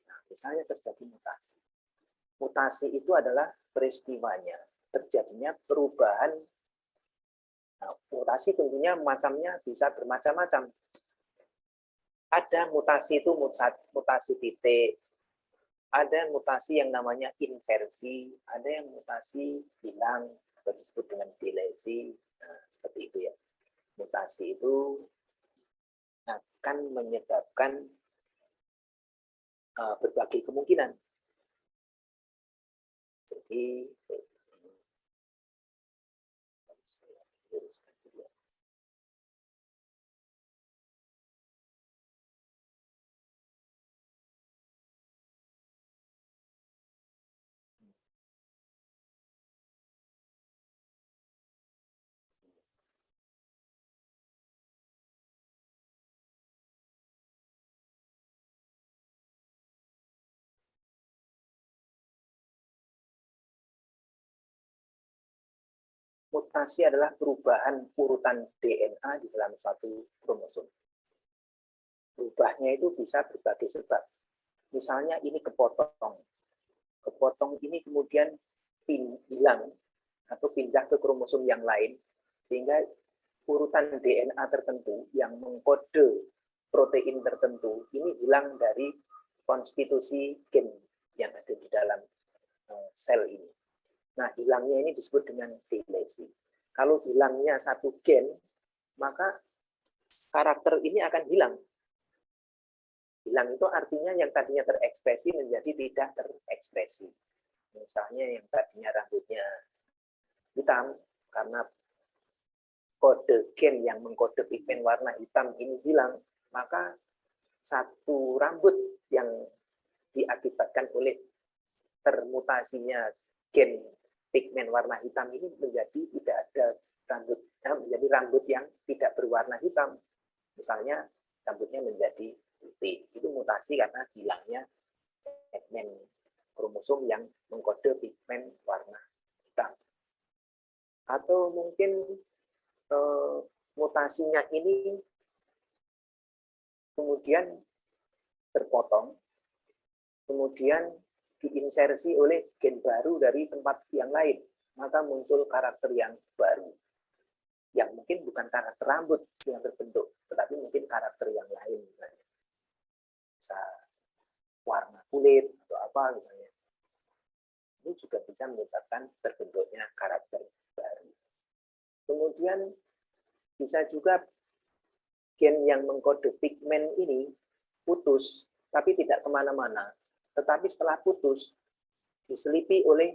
nah, misalnya terjadi mutasi. Mutasi itu adalah peristiwanya, terjadinya perubahan. Nah, mutasi tentunya macamnya bisa bermacam-macam. Ada mutasi itu mutasi titik, ada mutasi yang namanya inversi, ada yang mutasi hilang, atau disebut dengan delesi. Nah, seperti itu ya. Mutasi itu akan menyebabkan berbagai kemungkinan. Jadi, saya luruskan dulu. Mutasi adalah perubahan urutan DNA di dalam suatu kromosom. Berubahnya itu bisa berbagai sebab. Misalnya ini kepotong. Kepotong ini kemudian hilang atau pindah ke kromosom yang lain, sehingga urutan DNA tertentu yang mengkode protein tertentu ini hilang dari konstitusi gen yang ada di dalam sel ini. Nah, hilangnya ini disebut dengan delesi. Kalau hilangnya satu gen, maka karakter ini akan hilang. Hilang itu artinya yang tadinya terekspresi menjadi tidak terekspresi. Misalnya yang tadinya rambutnya hitam, karena kode gen yang mengkode pigmen warna hitam ini hilang, maka satu rambut yang diakibatkan oleh termutasinya gen pigmen warna hitam ini menjadi tidak ada rambut, menjadi rambut yang tidak berwarna hitam. Misalnya rambutnya menjadi putih. Itu mutasi karena hilangnya segmen kromosom yang mengkode pigmen warna hitam. Atau mungkin mutasinya ini kemudian terpotong, kemudian diinsersi oleh gen baru dari tempat yang lain, maka muncul karakter yang baru, yang mungkin bukan karakter rambut yang terbentuk, tetapi mungkin karakter yang lain, misalnya bisa warna kulit atau apa misalnya. Ini juga bisa menyebabkan terbentuknya karakter baru. Kemudian bisa juga gen yang mengkode pigmen ini putus, tapi tidak kemana-mana. Tetapi setelah putus, diselipi oleh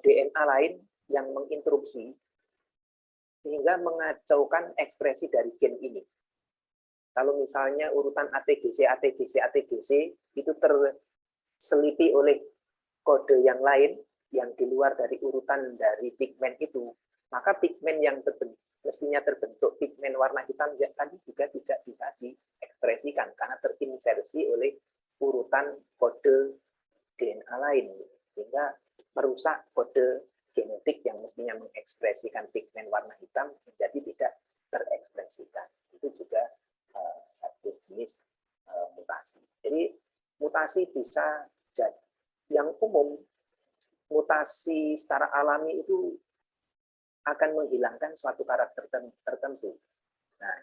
DNA lain yang menginterupsi, sehingga mengacaukan ekspresi dari gen ini. Kalau misalnya urutan ATGC itu terselipi oleh kode yang lain, yang di luar dari urutan dari pigmen itu, maka pigmen yang mestinya terbentuk pigmen warna hitam tadi juga tidak bisa diekspresikan karena terinsersi oleh urutan kode DNA lain, sehingga merusak kode genetik yang mestinya mengekspresikan pigmen warna hitam menjadi tidak terekspresikan. Itu juga satu jenis mutasi bisa jadi yang umum, mutasi secara alami itu akan menghilangkan suatu karakter tertentu. Nah,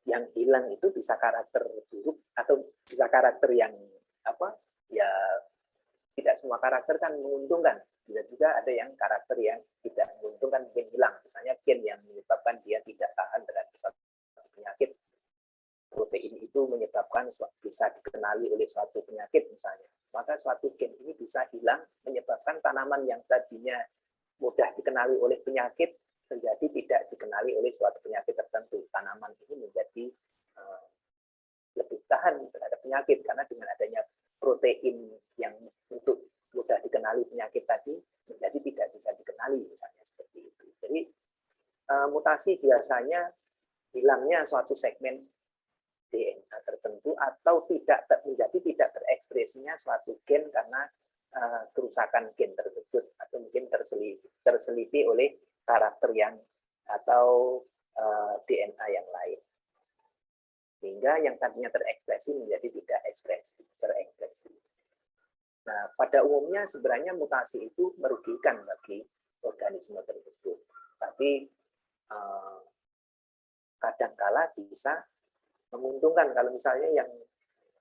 yang hilang itu bisa karakter buruk atau bisa karakter yang apa? Ya tidak semua karakter kan menguntungkan. Bisa juga ada yang karakter yang tidak menguntungkan mungkin hilang. Misalnya gen yang menyebabkan dia tidak tahan terhadap suatu penyakit. Protein itu menyebabkan bisa dikenali oleh suatu penyakit misalnya. Maka suatu gen ini bisa hilang menyebabkan tanaman yang tadinya mudah dikenali oleh penyakit menjadi tidak dikenali oleh suatu penyakit tertentu. Tanaman ini menjadi lebih tahan terhadap penyakit karena dengan adanya protein yang untuk mudah dikenali penyakit tadi menjadi tidak bisa dikenali misalnya seperti itu. Jadi mutasi biasanya hilangnya suatu segmen DNA tertentu atau menjadi tidak terekspresinya suatu gen karena kerusakan gen tersebut atau mungkin terseliti oleh karakter yang atau DNA yang lain. Sehingga yang tadinya terekspresi menjadi tidak terekspresi. Nah, pada umumnya sebenarnya mutasi itu merugikan bagi organisme tersebut. Tapi kadangkala bisa menguntungkan kalau misalnya yang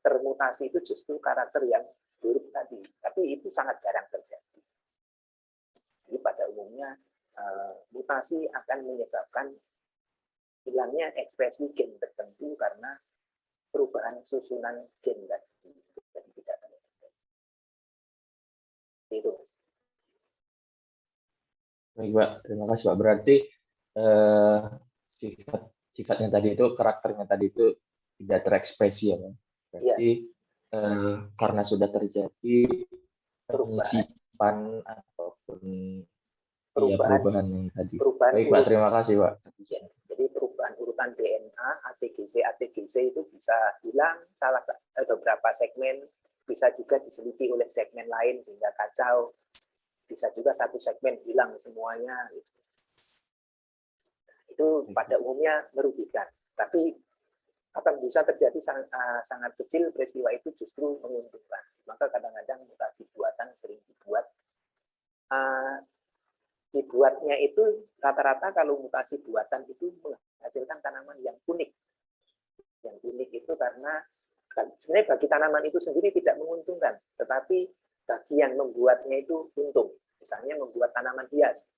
termutasi itu justru karakter yang buruk tadi, tapi itu sangat jarang terjadi. Jadi pada umumnya mutasi akan menyebabkan hilangnya ekspresi gen tertentu karena perubahan susunan gen tadi. Jadi tidak terjadi. Itu, Mas. Baik, Pak. Terima kasih, Pak. Berarti sifatnya tadi itu, karakternya tadi itu tidak terekspresi ya, Pak. Berarti karena sudah terjadi penyisipan ataupun perubahan yang tadi. Baik, Pak. Terima kasih, Pak. Ya, jadi perubahan urutan DNA, ATGC itu bisa hilang beberapa segmen, bisa juga diseliti oleh segmen lain sehingga kacau. Bisa juga satu segmen hilang semuanya. Itu pada umumnya merugikan. Tapi akan bisa terjadi sangat kecil peristiwa itu justru menguntungkan. Maka kadang-kadang mutasi buatan sering dibuat. Dibuatnya itu rata-rata kalau mutasi buatan itu menghasilkan tanaman yang unik. Yang unik itu karena sebenarnya bagi tanaman itu sendiri tidak menguntungkan, tetapi bagi yang membuatnya itu untung. Misalnya membuat tanaman hias,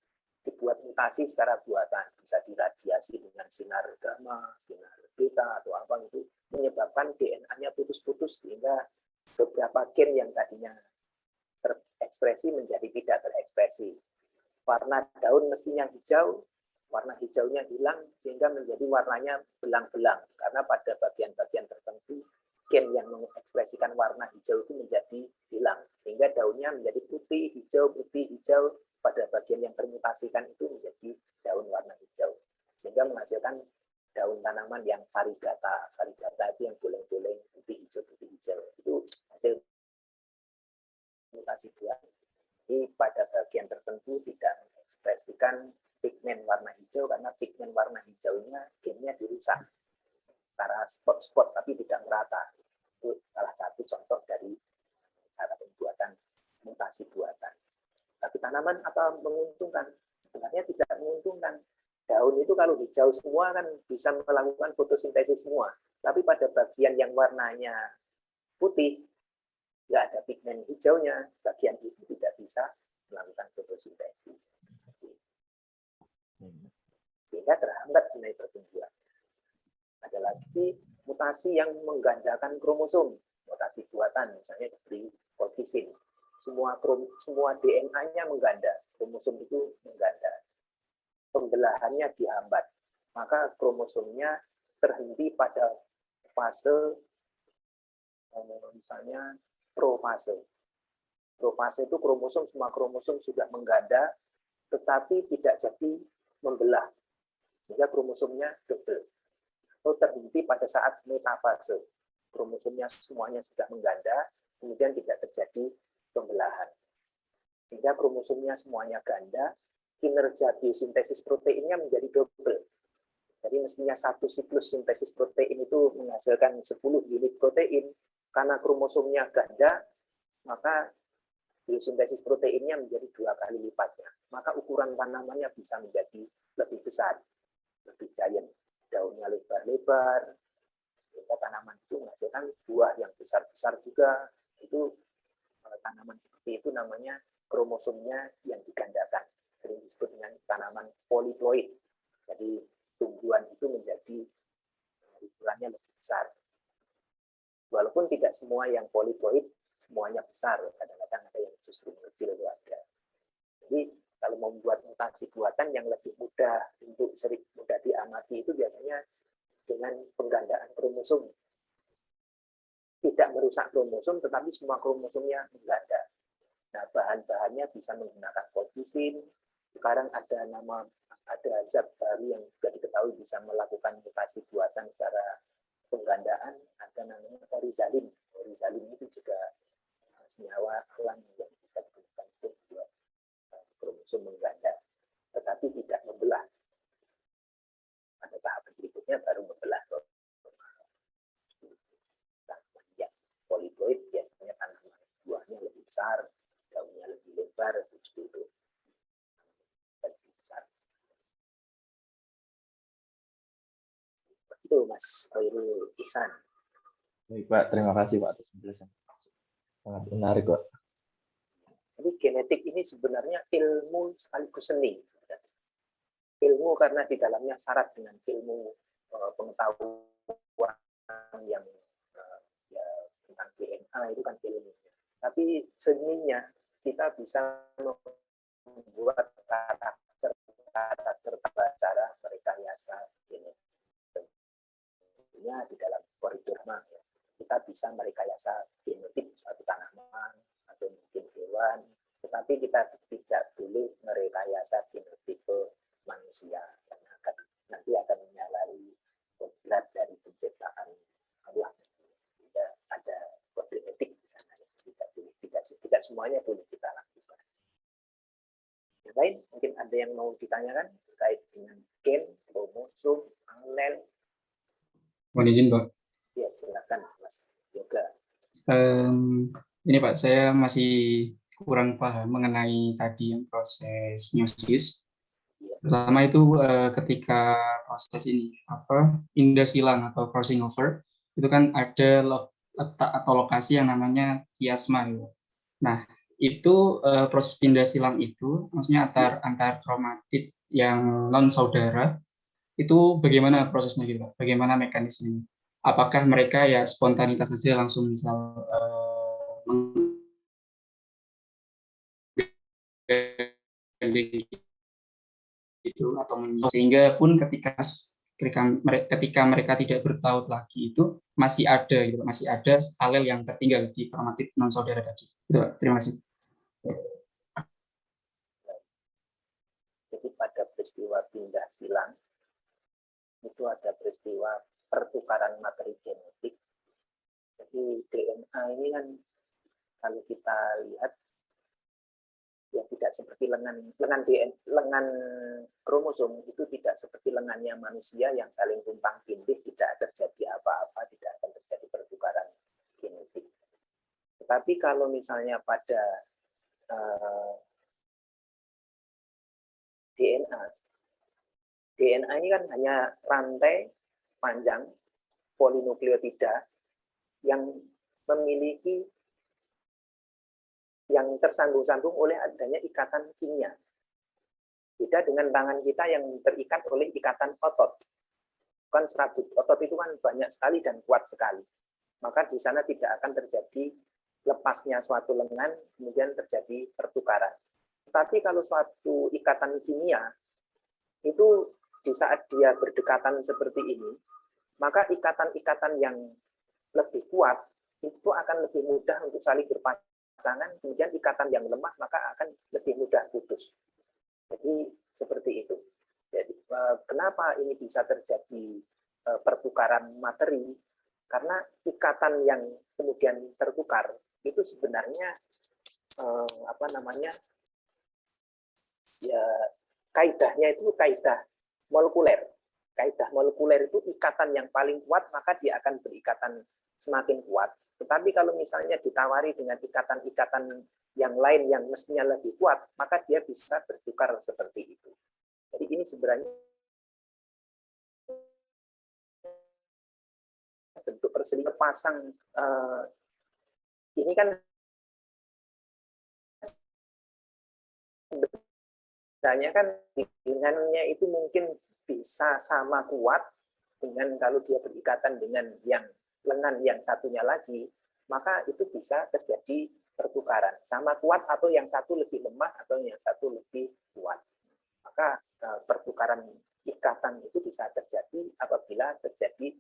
dibuat mutasi secara buatan, bisa diradiasi dengan sinar gamma, sinar beta atau apa itu, menyebabkan DNA-nya putus-putus sehingga beberapa gen yang tadinya terekspresi menjadi tidak terekspresi. Warna daun mestinya hijau, warna hijaunya hilang sehingga menjadi warnanya belang-belang karena pada bagian-bagian tertentu gen yang mengekspresikan warna hijau itu menjadi hilang sehingga daunnya menjadi putih, hijau, pada bagian yang termutasikan itu menjadi daun warna hijau sehingga menghasilkan daun tanaman yang variegata itu yang bolong-bolong putih hijau itu hasil mutasi buah. Jadi pada bagian tertentu tidak mengekspresikan pigmen warna hijau karena pigmen warna hijaunya gennya dirusak secara spot-spot tapi tidak merata. Itu salah satu contoh dari cara pembuatan mutasi buatan. Tapi tanaman apa menguntungkan? Sebenarnya tidak menguntungkan. Daun itu kalau hijau semua kan bisa melakukan fotosintesis semua. Tapi pada bagian yang warnanya putih, nggak ada pigmen hijaunya, bagian itu tidak bisa melakukan fotosintesis. Sehingga terhambat sebenarnya pertumbuhan. Ada lagi mutasi yang menggandakan kromosom, mutasi buatan, misalnya diberi kolkisin. Semua DNA-nya mengganda, kromosom itu mengganda. Pembelahannya dihambat, maka kromosomnya terhenti pada fase, misalnya profase. Profase itu semua kromosom sudah mengganda, tetapi tidak jadi membelah, sehingga kromosomnya double. Atau terhenti pada saat metafase, kromosomnya semuanya sudah mengganda, kemudian tidak terjadi pembelahan. Sehingga kromosomnya semuanya ganda, kinerja biosintesis proteinnya menjadi double. Jadi mestinya satu siklus sintesis protein itu menghasilkan 10 unit protein, karena kromosomnya ganda, maka biosintesis proteinnya menjadi 2 kali lipatnya. Maka ukuran tanamannya bisa menjadi lebih besar, lebih giant. Daunnya lebar-lebar, sehingga tanaman itu menghasilkan buah yang besar-besar juga. Itu tanaman seperti itu namanya kromosomnya yang digandakan. Sering disebut dengan tanaman poliploid. Jadi tumbuhan itu menjadi ukurannya lebih besar. Walaupun tidak semua yang poliploid semuanya besar, kadang-kadang ada yang justru kecil itu ada. Jadi kalau membuat mutasi buatan yang lebih mudah untuk sering mudah diamati itu biasanya dengan penggandaan kromosom. Tidak merusak kromosom, tetapi semua kromosomnya mengganda. Nah, bahan-bahannya bisa menggunakan colchicine. Sekarang ada zat baru yang juga diketahui bisa melakukan mutasi buatan secara penggandaan, ada namanya orizalin. Orizalin itu juga senyawa alam yang bisa digunakan untuk buat kromosom mengganda, tetapi tidak membelah. Pada tahap berikutnya baru membelah. Tanaman yang poliploid biasanya tanaman buahnya lebih besar, daunnya lebih lebar, seperti itu. Lebih besar. Itu Mas Khairul Ihsan. Baik Pak, terima kasih Pak atas penjelasan. Sangat menarik Pak. Jadi genetik ini sebenarnya ilmu sekaligus seni. Ilmu karena di dalamnya syarat dengan ilmu pengetahuan yang ya, tentang DNA itu kan ilmu. Tapi seninya kita bisa membuat karakter cara merekayasa genetik. Tentunya di dalam koridor ya, kita bisa merekayasa genetik suatu tanaman atau mungkin hewan, tetapi kita tidak boleh merekayasa genetik manusia karena nanti akan menyalahi kodrat dari penciptaan Allah, sehingga ada kode etik di sana yang tidak semuanya boleh kita lakukan. Yang lain mungkin ada yang mau ditanyakan terkait dengan gen, kromosom, alel. Mohon izin Pak. Ya silakan Mas Yoga. Ini Pak, saya masih kurang paham mengenai tadi yang proses meiosis. Pertama itu ketika proses ini indah silang atau crossing over itu kan ada letak atau lokasi yang namanya kiasma. Nah itu proses pindah silang itu maksudnya antar kromatid yang non saudara itu bagaimana prosesnya gitu, bagaimana mekanismenya? Apakah mereka ya spontanitas saja langsung misal itu atau sehingga pun ketika mereka tidak bertaut lagi itu masih ada alel yang tertinggal di kromatid non saudara tadi. Itu, terima kasih. Jadi pada peristiwa pindah silang itu ada peristiwa pertukaran materi genetik. Jadi DNA ini kan kalau kita lihat ya tidak seperti lengan kromosom itu tidak seperti lengannya manusia yang saling tumpang tindih, tidak terjadi apa-apa, tidak akan terjadi pertukaran genetik. Tetapi kalau misalnya pada DNA ini kan hanya rantai panjang polinukleotida yang memiliki yang tersambung-sambung oleh adanya ikatan kimia. Beda dengan tangan kita yang terikat oleh ikatan otot. Kan serabut otot itu kan banyak sekali dan kuat sekali. Maka di sana tidak akan terjadi lepasnya suatu lengan, kemudian terjadi pertukaran. Tetapi kalau suatu ikatan kimia, itu di saat dia berdekatan seperti ini, maka ikatan-ikatan yang lebih kuat itu akan lebih mudah untuk saling berpasangan, kemudian ikatan yang lemah maka akan lebih mudah putus. Jadi seperti itu. Jadi kenapa ini bisa terjadi pertukaran materi? Karena ikatan yang kemudian tertukar itu sebenarnya ya kaidahnya itu kaidah molekuler. Kaidah molekuler itu ikatan yang paling kuat maka dia akan berikatan semakin kuat. Tetapi kalau misalnya ditawari dengan ikatan-ikatan yang lain yang mestinya lebih kuat, maka dia bisa bertukar seperti itu. Jadi ini sebenarnya bentuk perselingkuhan pasang ini kan sebenarnya kan dengannya itu mungkin bisa sama kuat dengan kalau dia berikatan dengan yang lengan yang satunya lagi, maka itu bisa terjadi pertukaran sama kuat atau yang satu lebih lemah atau yang satu lebih kuat. Maka pertukaran ikatan itu bisa terjadi apabila terjadi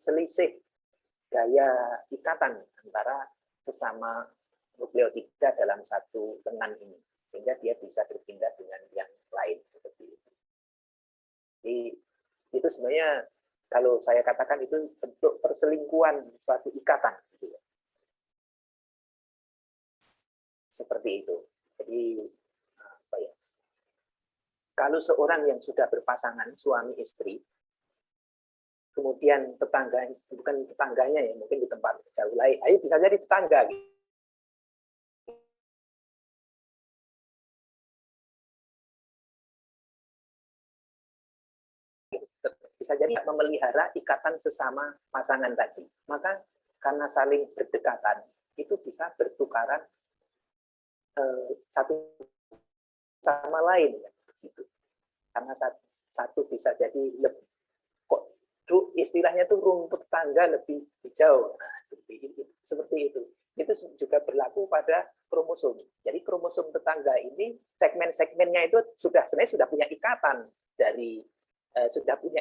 selisih gaya ikatan antara sesama nukleotida dalam satu lengan ini, sehingga dia bisa berpindah dengan yang lain seperti itu. Jadi itu sebenarnya kalau saya katakan itu bentuk perselingkuhan suatu ikatan, gitu ya. Seperti itu. Jadi apa ya? Kalau seorang yang sudah berpasangan suami istri, kemudian tetangga, bukan tetangganya ya, mungkin di tempat jauh lain, ayo bisa jadi tetangga. Gitu. Bisa jadi memelihara ikatan sesama pasangan tadi. Maka karena saling berdekatan, itu bisa bertukaran satu sama lain. Gitu. Karena satu bisa jadi lebih, kok istilahnya tuh rumput tangga lebih hijau. Nah, seperti itu. Itu juga berlaku pada kromosom. Jadi kromosom tetangga ini segmen-segmennya itu sebenarnya sudah punya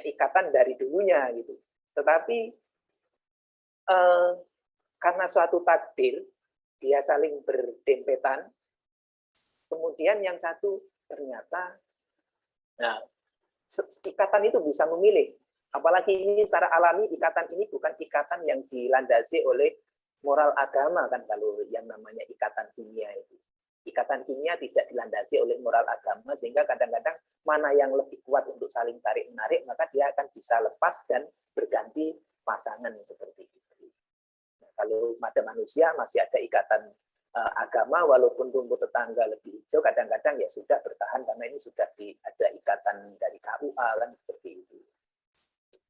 ikatan dari dulunya gitu. Tetapi karena suatu takdir dia saling berdempetan, kemudian yang satu ternyata ikatan itu bisa memilih. Apalagi ini secara alami ikatan ini bukan ikatan yang dilandasi oleh moral agama kan, kalau yang namanya ikatan kimia itu. Ikatan kimia tidak dilandasi oleh moral agama, sehingga kadang-kadang mana yang lebih kuat untuk saling tarik-menarik, maka dia akan bisa lepas dan berganti pasangan seperti itu. Nah, kalau pada manusia masih ada ikatan agama, walaupun rumput tetangga lebih hijau, kadang-kadang ya sudah bertahan karena ini sudah ada ikatan dari KUA kan seperti itu.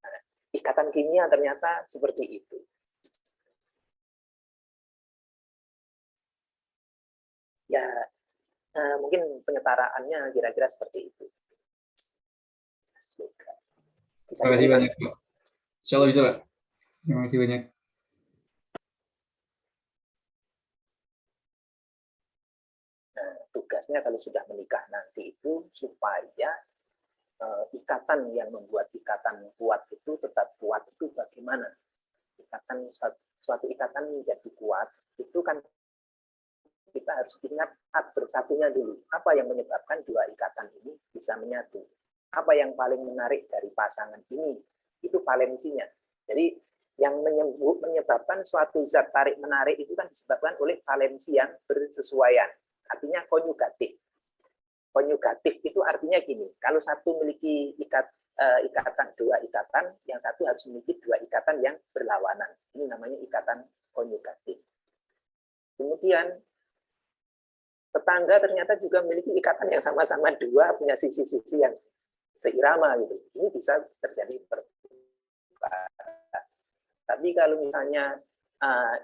Nah, ikatan kimia ternyata seperti itu. Ya, mungkin penyetaraannya kira-kira seperti itu. Terima kasih banyak, Pak. Insya Allah bisa, Pak. Terima kasih banyak. Nah, tugasnya kalau sudah menikah nanti itu supaya ikatan yang membuat ikatan kuat itu tetap kuat itu bagaimana? Suatu ikatan menjadi kuat itu kan kita harus ingat bersatunya dulu. Apa yang menyebabkan dua ikatan ini bisa menyatu? Apa yang paling menarik dari pasangan ini? Itu valensinya. Jadi yang menyebabkan suatu zat tarik-menarik itu kan disebabkan oleh valensi yang bersesuaian. Artinya konjugatif. Konjugatif itu artinya gini, kalau satu memiliki dua ikatan, yang satu harus memiliki dua ikatan yang berlawanan. Ini namanya ikatan konjugatif. Kemudian tetangga ternyata juga memiliki ikatan yang sama-sama dua, punya sisi-sisi yang seirama gitu. Ini bisa terjadi pertukaran. Tapi kalau misalnya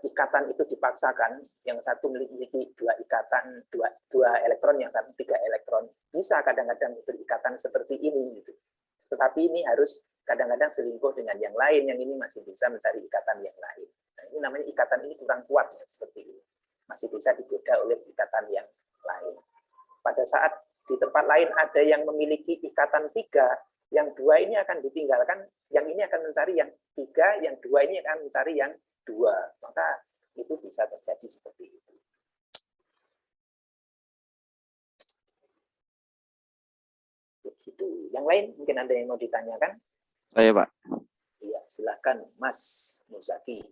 ikatan itu dipaksakan, yang satu memiliki dua ikatan, dua elektron, yang satu 3 elektron, bisa kadang-kadang berikatan seperti ini gitu. Tetapi ini harus kadang-kadang selingkuh dengan yang lain, yang ini masih bisa mencari ikatan yang lain. Nah, ini namanya ikatan ini kurang kuat ya, seperti ini. Masih bisa digoda oleh ikatan yang lain. Pada saat di tempat lain ada yang memiliki ikatan 3, yang 2 ini akan ditinggalkan, yang ini akan mencari yang 3, yang 2 ini akan mencari yang 2. Maka itu bisa terjadi seperti itu. Begitu. Yang lain mungkin ada yang mau ditanyakan? Saya, Pak. Iya, silakan Mas Muzaki.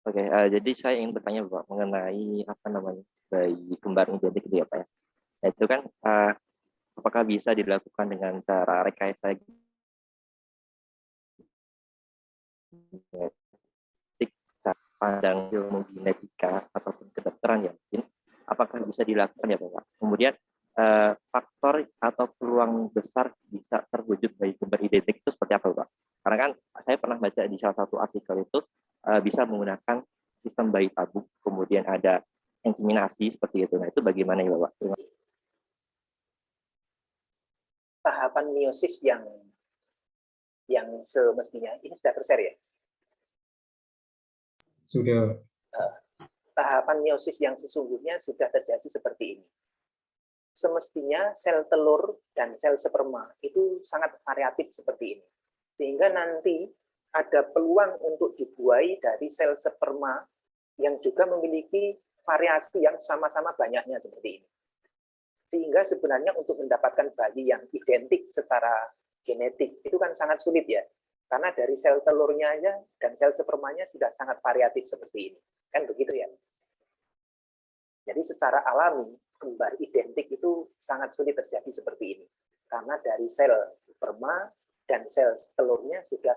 Oke, jadi saya ingin bertanya, Pak, mengenai apa namanya bayi kembar identik itu ya, Pak ya. Nah, itu kan apakah bisa dilakukan dengan cara rekayasa genetik pandang ilmu genetika ataupun kedokteran ya mungkin, apakah bisa dilakukan ya Bapak? Kemudian faktor atau peluang besar bisa terwujud bayi kembar identik itu seperti apa Pak? Karena kan saya pernah baca di salah satu artikel itu bisa menggunakan sistem bayi tabung, kemudian ada inseminasi seperti itu. Nah itu bagaimana ya Bapak? Tahapan meiosis yang semestinya ini sudah tershare ya. Sudah. Tahapan meiosis yang sesungguhnya sudah terjadi seperti ini. Semestinya sel telur dan sel sperma itu sangat variatif seperti ini. Sehingga nanti ada peluang untuk dibuai dari sel sperma yang juga memiliki variasi yang sama-sama banyaknya seperti ini. Sehingga sebenarnya untuk mendapatkan bayi yang identik secara genetik itu kan sangat sulit ya. Karena dari sel telurnya aja dan sel spermanya sudah sangat variatif seperti ini. Kan begitu ya. Jadi secara alami, kembar identik itu sangat sulit terjadi seperti ini. Karena dari sel sperma dan sel telurnya sudah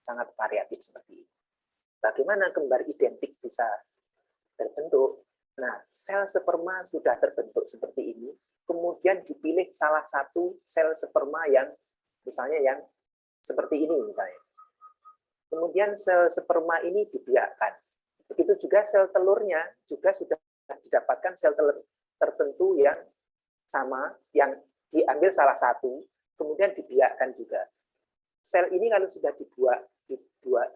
sangat variatif seperti ini. Bagaimana kembar identik bisa terbentuk? Nah, sel sperma sudah terbentuk seperti ini, kemudian dipilih salah satu sel sperma yang misalnya yang seperti ini misalnya. Kemudian sel sperma ini dibiakkan. Begitu juga sel telurnya juga sudah didapatkan sel telur tertentu yang sama, yang diambil salah satu, kemudian dibiakkan juga. Sel ini kalau sudah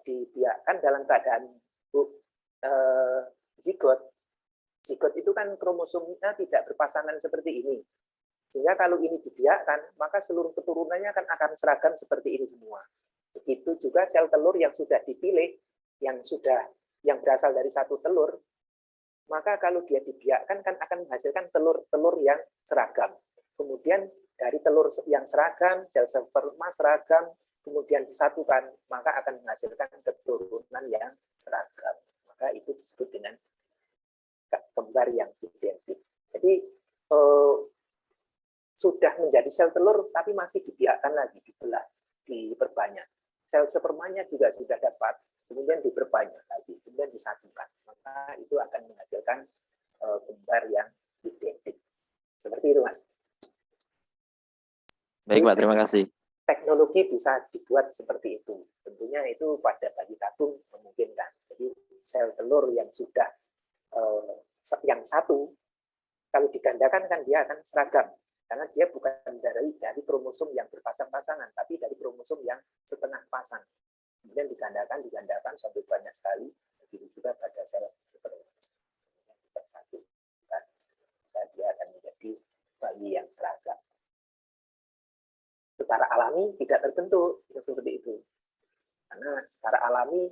dibiakkan dalam keadaan zigot, zigot itu kan kromosomnya tidak berpasangan seperti ini. Sehingga kalau ini dibiakkan, maka seluruh keturunannya akan seragam seperti ini semua. Begitu juga sel telur yang sudah dipilih, yang berasal dari satu telur, maka kalau dia dibiakkan kan akan menghasilkan telur-telur yang seragam. Kemudian dari telur yang seragam, sel sperma seragam, kemudian disatukan, maka akan menghasilkan keturunan yang seragam. Maka itu disebut dengan kembar yang identik. Jadi sudah menjadi sel telur, tapi masih dibiakkan lagi, dibelah, diperbanyak. Sel spermanya juga sudah dapat, kemudian diperbanyak lagi, kemudian disatukan. Maka itu akan menghasilkan kembar yang identik. Seperti itu, Mas. Baik, Pak. Terima kasih. Teknologi bisa dibuat seperti itu. Tentunya itu pada bayi tabung memungkinkan. Jadi sel telur yang sudah yang satu, kalau digandakan kan dia akan seragam. Karena dia bukan dari kromosom yang berpasang-pasangan, tapi dari kromosom yang setengah pasang. Kemudian digandakan sampai banyak sekali. Begitu juga pada sel seperti satu. Dan dia akan menjadi bayi yang seragam. Secara alami tidak terbentuk seperti itu. Karena secara alami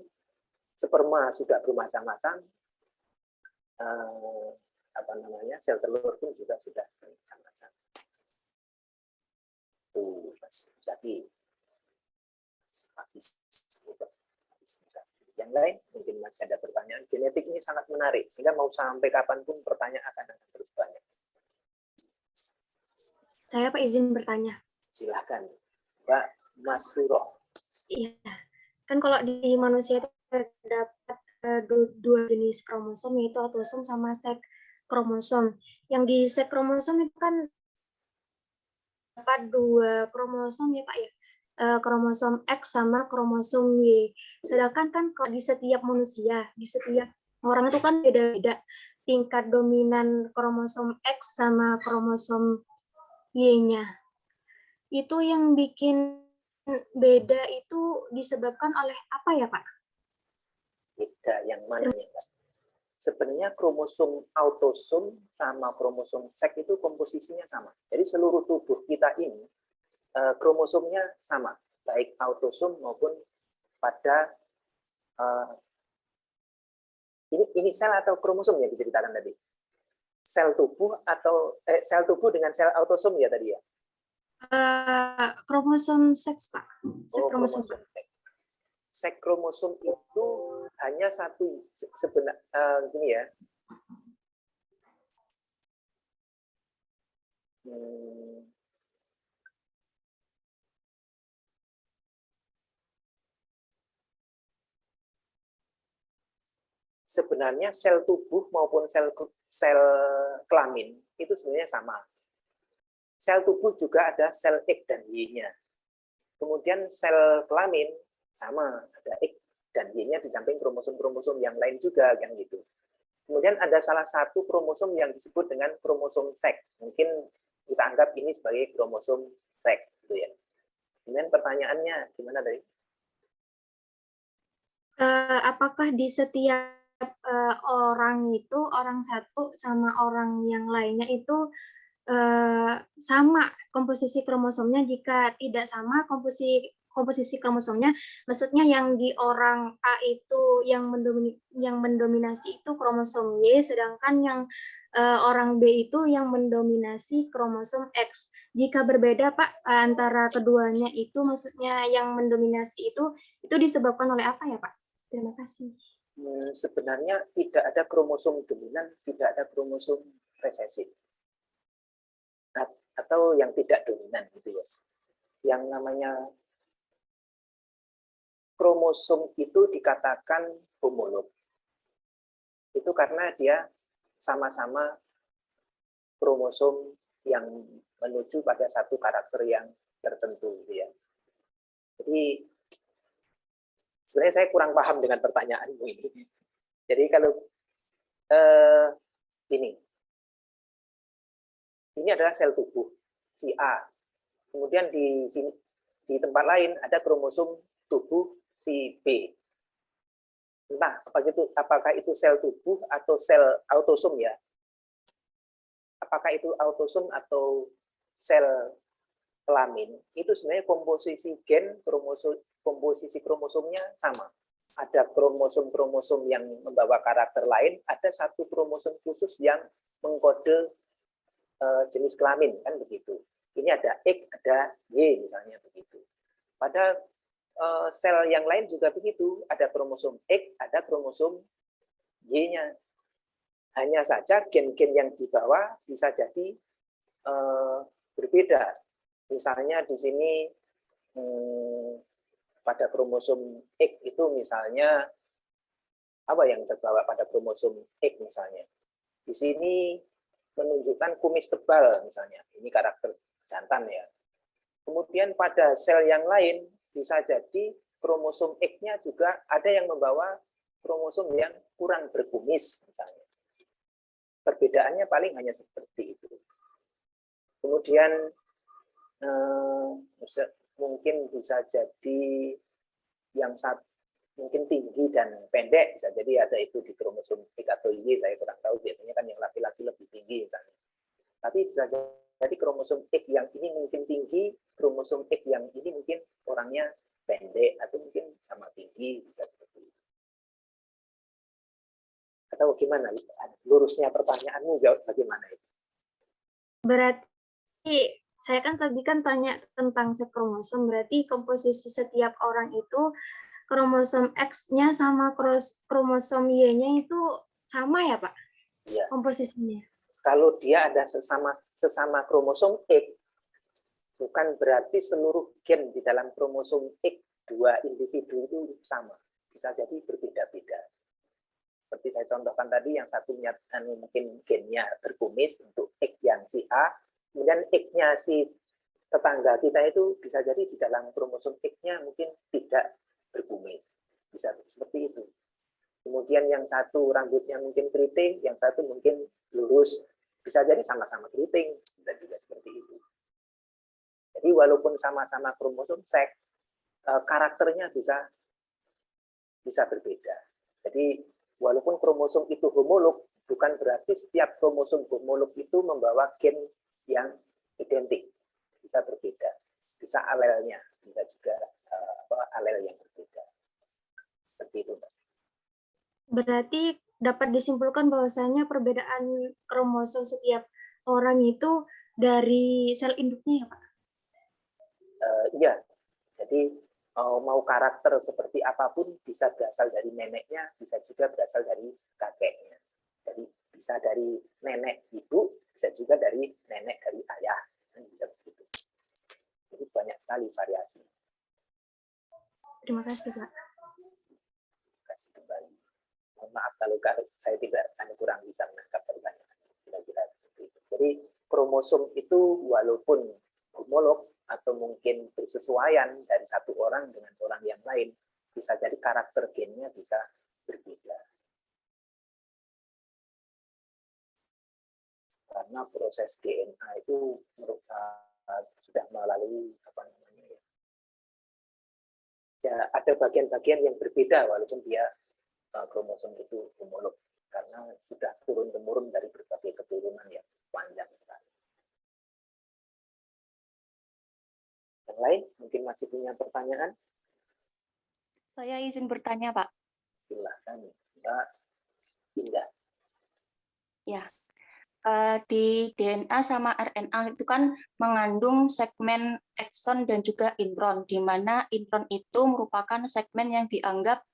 sperma sudah bermacam-macam, sel telur pun juga sudah bermacam-macam. Mas Zaki. Yang lain mungkin masih ada pertanyaan. Genetik ini sangat menarik sehingga mau sampai kapanpun pertanyaan akan terus banyak. Saya Pak izin bertanya. Silakan, Mbak Mas Huro. Iya, kan kalau di manusia itu terdapat dua jenis kromosom, yaitu autosom sama seks kromosom. Yang di seks kromosom itu kan dapat dua kromosom ya Pak ya, kromosom X sama kromosom Y. Sedangkan kan kalau di setiap manusia, di setiap orang itu kan beda-beda tingkat dominan kromosom X sama kromosom Y-nya. Itu yang bikin beda itu disebabkan oleh apa ya Pak? Beda yang mana ya Pak? Sebenarnya kromosom autosom sama kromosom seks itu komposisinya sama. Jadi seluruh tubuh kita ini kromosomnya sama, baik autosom maupun pada ini sel atau kromosom ya diceritakan tadi. Sel tubuh atau sel tubuh dengan sel autosom ya tadi ya. Kromosom seks Pak. Kromosom seks. Seks kromosom itu hanya satu sebenarnya gini ya. sebenarnya sel tubuh maupun sel kelamin itu sebenarnya sama. Sel tubuh juga ada sel X dan Y-nya. Kemudian sel kelamin sama, ada X dan Y-nya di samping kromosom-kromosom yang lain juga, kan gitu. Kemudian ada salah satu kromosom yang disebut dengan kromosom seks. Mungkin kita anggap ini sebagai kromosom seks, gitu ya. Kemudian pertanyaannya gimana tadi? Apakah di setiap orang itu, orang satu sama orang yang lainnya itu sama komposisi kromosomnya? Jika tidak sama komposisi kromosomnya, maksudnya yang di orang A itu yang mendominasi itu kromosom Y, sedangkan yang orang B itu yang mendominasi kromosom X. Jika berbeda, Pak, antara keduanya itu, maksudnya yang mendominasi itu disebabkan oleh apa ya, Pak? Terima kasih. Sebenarnya tidak ada kromosom dominan, tidak ada kromosom resesif. Atau yang tidak dominan, gitu ya. Yang namanya kromosom itu dikatakan homolog. Itu karena dia sama-sama kromosom yang menuju pada satu karakter yang tertentu, gitu ya. Jadi sebenarnya saya kurang paham dengan pertanyaanmu ini. Jadi kalau ini adalah sel tubuh si A. Kemudian di tempat lain ada kromosom tubuh si B. Entah apakah itu sel tubuh atau sel autosom ya. Apakah itu autosom atau sel kelamin, itu sebenarnya komposisi gen, komposisi kromosomnya sama. Ada kromosom-kromosom yang membawa karakter lain, ada satu kromosom khusus yang mengkode jenis kelamin, kan begitu. Ini ada X, ada Y misalnya begitu. Pada sel yang lain juga begitu, ada kromosom X, ada kromosom Y-nya. Hanya saja gen-gen yang dibawa bisa jadi berbeda. Misalnya di sini pada kromosom X itu misalnya apa yang terbawa pada kromosom X misalnya. Di sini menunjukkan kumis tebal misalnya. Ini karakter jantan ya. Kemudian pada sel yang lain bisa jadi kromosom X-nya juga ada yang membawa kromosom yang kurang berkumis misalnya. Perbedaannya paling hanya seperti itu. Kemudian mungkin bisa jadi yang mungkin tinggi dan pendek, bisa jadi ada itu di kromosom X atau Y, saya kurang tahu, biasanya kan yang laki-laki lebih tinggi misalnya. Tapi bisa jadi kromosom X yang ini mungkin tinggi, kromosom X yang ini mungkin orangnya pendek, atau mungkin sama tinggi, bisa seperti itu. Atau gimana? Lurusnya pertanyaanmu jawab bagaimana itu? Berarti saya kan tadi tanya tentang sekromosom, berarti komposisi setiap orang itu kromosom X-nya sama kromosom Y-nya itu sama ya, Pak? Iya. Komposisinya. Kalau dia ada sesama kromosom X, bukan berarti seluruh gen di dalam kromosom X dua individu itu sama. Bisa jadi berbeda-beda. Seperti saya contohkan tadi, yang satunya mungkin gennya berkumis untuk X yang si A, kemudian X-nya si tetangga kita itu bisa jadi di dalam kromosom X-nya mungkin tidak berkumis. Bisa seperti itu. Kemudian yang satu rambutnya mungkin keriting, yang satu mungkin lurus. Bisa jadi sama-sama keriting, dan juga seperti itu. Jadi walaupun sama-sama kromosom seks, karakternya bisa berbeda. Jadi walaupun kromosom itu homolog, bukan berarti setiap kromosom homolog itu membawa gen yang identik. Bisa berbeda. Bisa alelnya, bisa juga alel yang berbeda. Seperti itu, Mbak. Berarti dapat disimpulkan bahwasanya perbedaan kromosom setiap orang itu dari sel induknya ya, Pak? Iya. Jadi mau karakter seperti apapun bisa berasal dari neneknya, bisa juga berasal dari kakeknya. Jadi bisa dari nenek ibu, bisa juga dari nenek dari ayah. Bisa begitu. Jadi banyak sekali variasi. Terima kasih, Pak. Terima kasih kembali. Mohon maaf kalau saya tidak kurang bisa menangkap pertanyaan. Kira-kira seperti itu. Jadi kromosom itu walaupun homolog atau mungkin bersesuaian dari satu orang dengan orang yang lain, bisa jadi karakter gennya bisa berbeda. Karena proses DNA itu sudah melalui apa namanya ya, ada bagian-bagian yang berbeda walaupun dia kromosom itu homolog, karena sudah turun-temurun dari berbagai keturunan yang panjang sekali. Yang lain mungkin masih punya pertanyaan? Saya izin bertanya, Pak. Silahkan, Mbak Indah. Ya, di DNA sama RNA itu kan mengandung segmen ekson dan juga intron, di mana intron itu merupakan segmen yang dianggap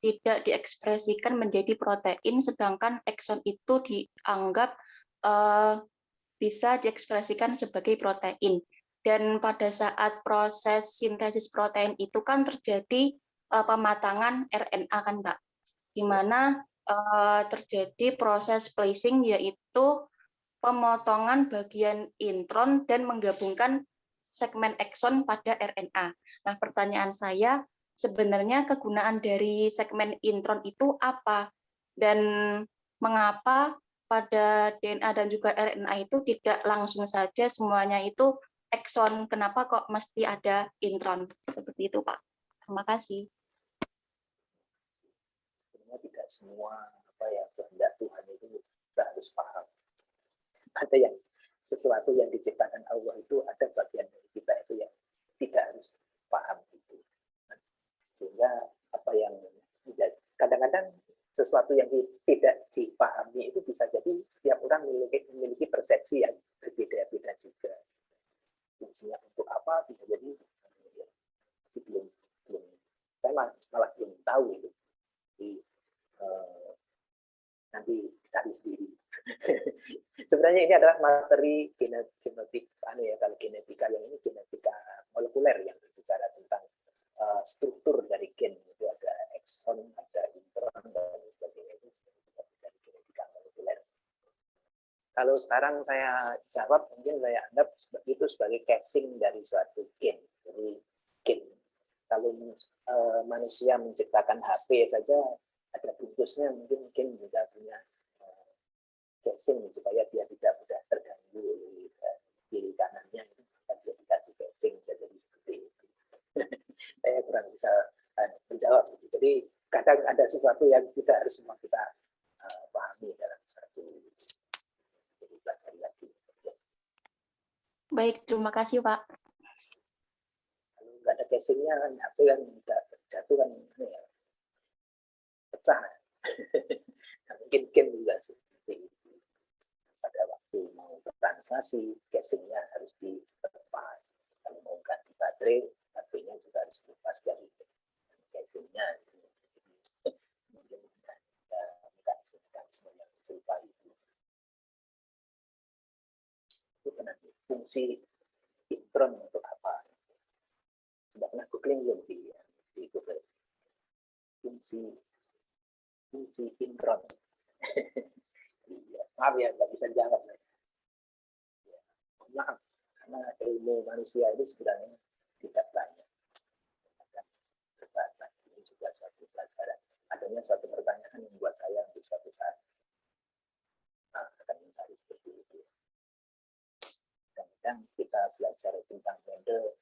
tidak diekspresikan menjadi protein, sedangkan ekson itu dianggap bisa diekspresikan sebagai protein. Dan pada saat proses sintesis protein itu kan terjadi pematangan RNA kan, Pak, di mana terjadi proses splicing, yaitu pemotongan bagian intron dan menggabungkan segmen ekson pada RNA. Nah, pertanyaan saya, sebenarnya kegunaan dari segmen intron itu apa? Dan mengapa pada DNA dan juga RNA itu tidak langsung saja semuanya itu ekson? Kenapa kok mesti ada intron? Seperti itu, Pak. Terima kasih. Sebenarnya tidak semua apa ya kehendak Tuhan itu kita harus paham. Ada yang sesuatu yang diciptakan Allah itu ada bagian dari kita itu yang tidak harus paham itu. Sehingga apa yang menjadi kadang-kadang sesuatu yang tidak dipahami itu bisa jadi setiap orang memiliki persepsi yang berbeda-beda juga. Fungsinya untuk apa bisa jadi masih belum saya malah belum tahu itu. Jadi, nanti cari sendiri. Sebenarnya ini adalah materi genetik, kalau genetika yang ini genetika molekuler yang berbicara tentang struktur dari gen. Itu ada ekson, ada intron, dan sebagainya. Itu dari genetika molekuler. Kalau sekarang saya jawab, mungkin saya anggap itu sebagai casing dari suatu gen. Jadi gen. Kalau manusia menciptakan HP saja, ada bungkusnya, mungkin juga punya casing supaya dia tidak mudah terganggu oleh kiri kanannya, maka dia dikasih casing jadi seperti itu. Saya kurang bisa menjawab. Jadi kadang ada sesuatu yang tidak harus semua kita pahami dalam satu pelajari lagi. Baik, terima kasih, Pak. Kalau nggak ada casingnya kan HP kan tidak jatuh kan ya, pecah. Nah, mungkin game juga seperti itu. Pada waktu mau transaksi, casingnya harus dilepas. Kalau mau ganti baterai, HP-nya juga harus dilepas dari casingnya. Mungkin mekanisme yang serupa itu. Itu nanti fungsi intron untuk apa? Sudah pernah googling belum di Google? Fungsi intron. Maaf ya, nggak bisa jawab. Ya, maaf, karena ilmu manusia itu sebenarnya tidak banyak. Terbatas. Ini juga suatu pelajaran. Adanya suatu pertanyaan yang membuat saya untuk suatu saat akan mencari seperti itu. Kadang-kadang kita belajar tentang Mendel,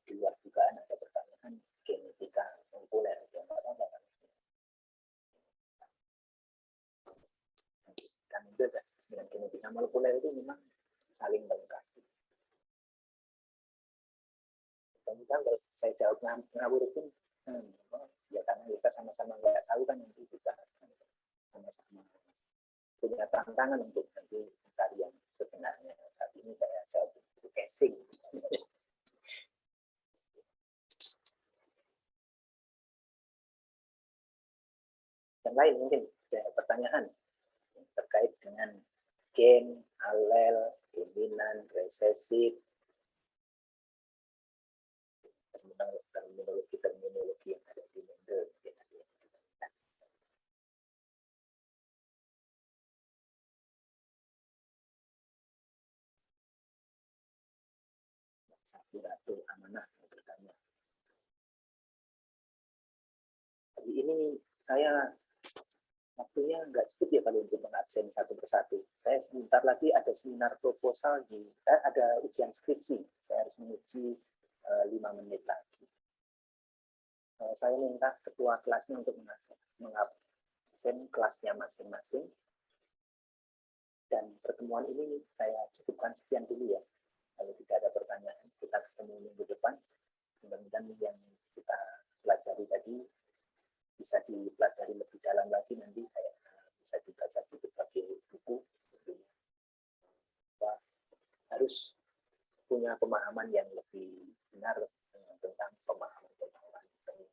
di luar dugaan ada pertanyaan genetika molekuler yang apa-apa. Kan itu dengan genetika molekuler itu memang saling melengkapi. Kemudian kalau saya jawab ngawur pun, ya karena kita sama-sama nggak tahu kan, nanti kita sama-sama punya tantangan untuk nanti mencari yang sebenarnya. Saat ini saya jawab itu casing. Yang lain mungkin ada pertanyaan terkait dengan gen, alel, dominan, resesif, terminologi yang ada di Mendel. Safiratul Amanah yang bertanya. Hari ini saya waktunya nggak cukup ya kalau untuk mengabsen satu persatu. Saya sebentar lagi ada seminar proposal ada ujian skripsi. Saya harus menguji 5 menit lagi. Saya minta ketua kelasnya untuk mengabsen kelasnya masing-masing. Dan pertemuan ini saya cukupkan sekian dulu ya. Kalau tidak ada pertanyaan, kita ketemu minggu depan. Mudah-mudahan yang kita pelajari tadi bisa dipelajari lebih dalam lagi, nanti kayak bisa dibaca di berbagai buku. Kita harus punya pemahaman yang lebih benar tentang pemahaman tadi.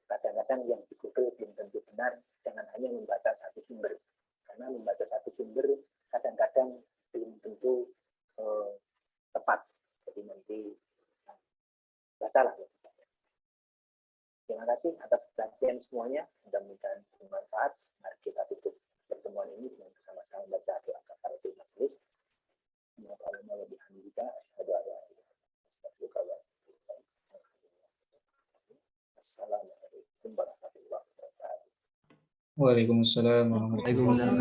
Kadang-kadang yang di Google belum tentu benar, jangan hanya membaca satu sumber. Karena membaca satu sumber kadang-kadang belum tentu tepat. Jadi nanti bacalah. Terima kasih atas perhatian semuanya. Mudah-mudahan bermanfaat. Mari kita tutup pertemuan ini dengan bersama-sama baca doa kafaratul majelis. Assalamualaikum warahmatullahi wabarakatuh. Waalaikumsalam warahmatullahi wabarakatuh.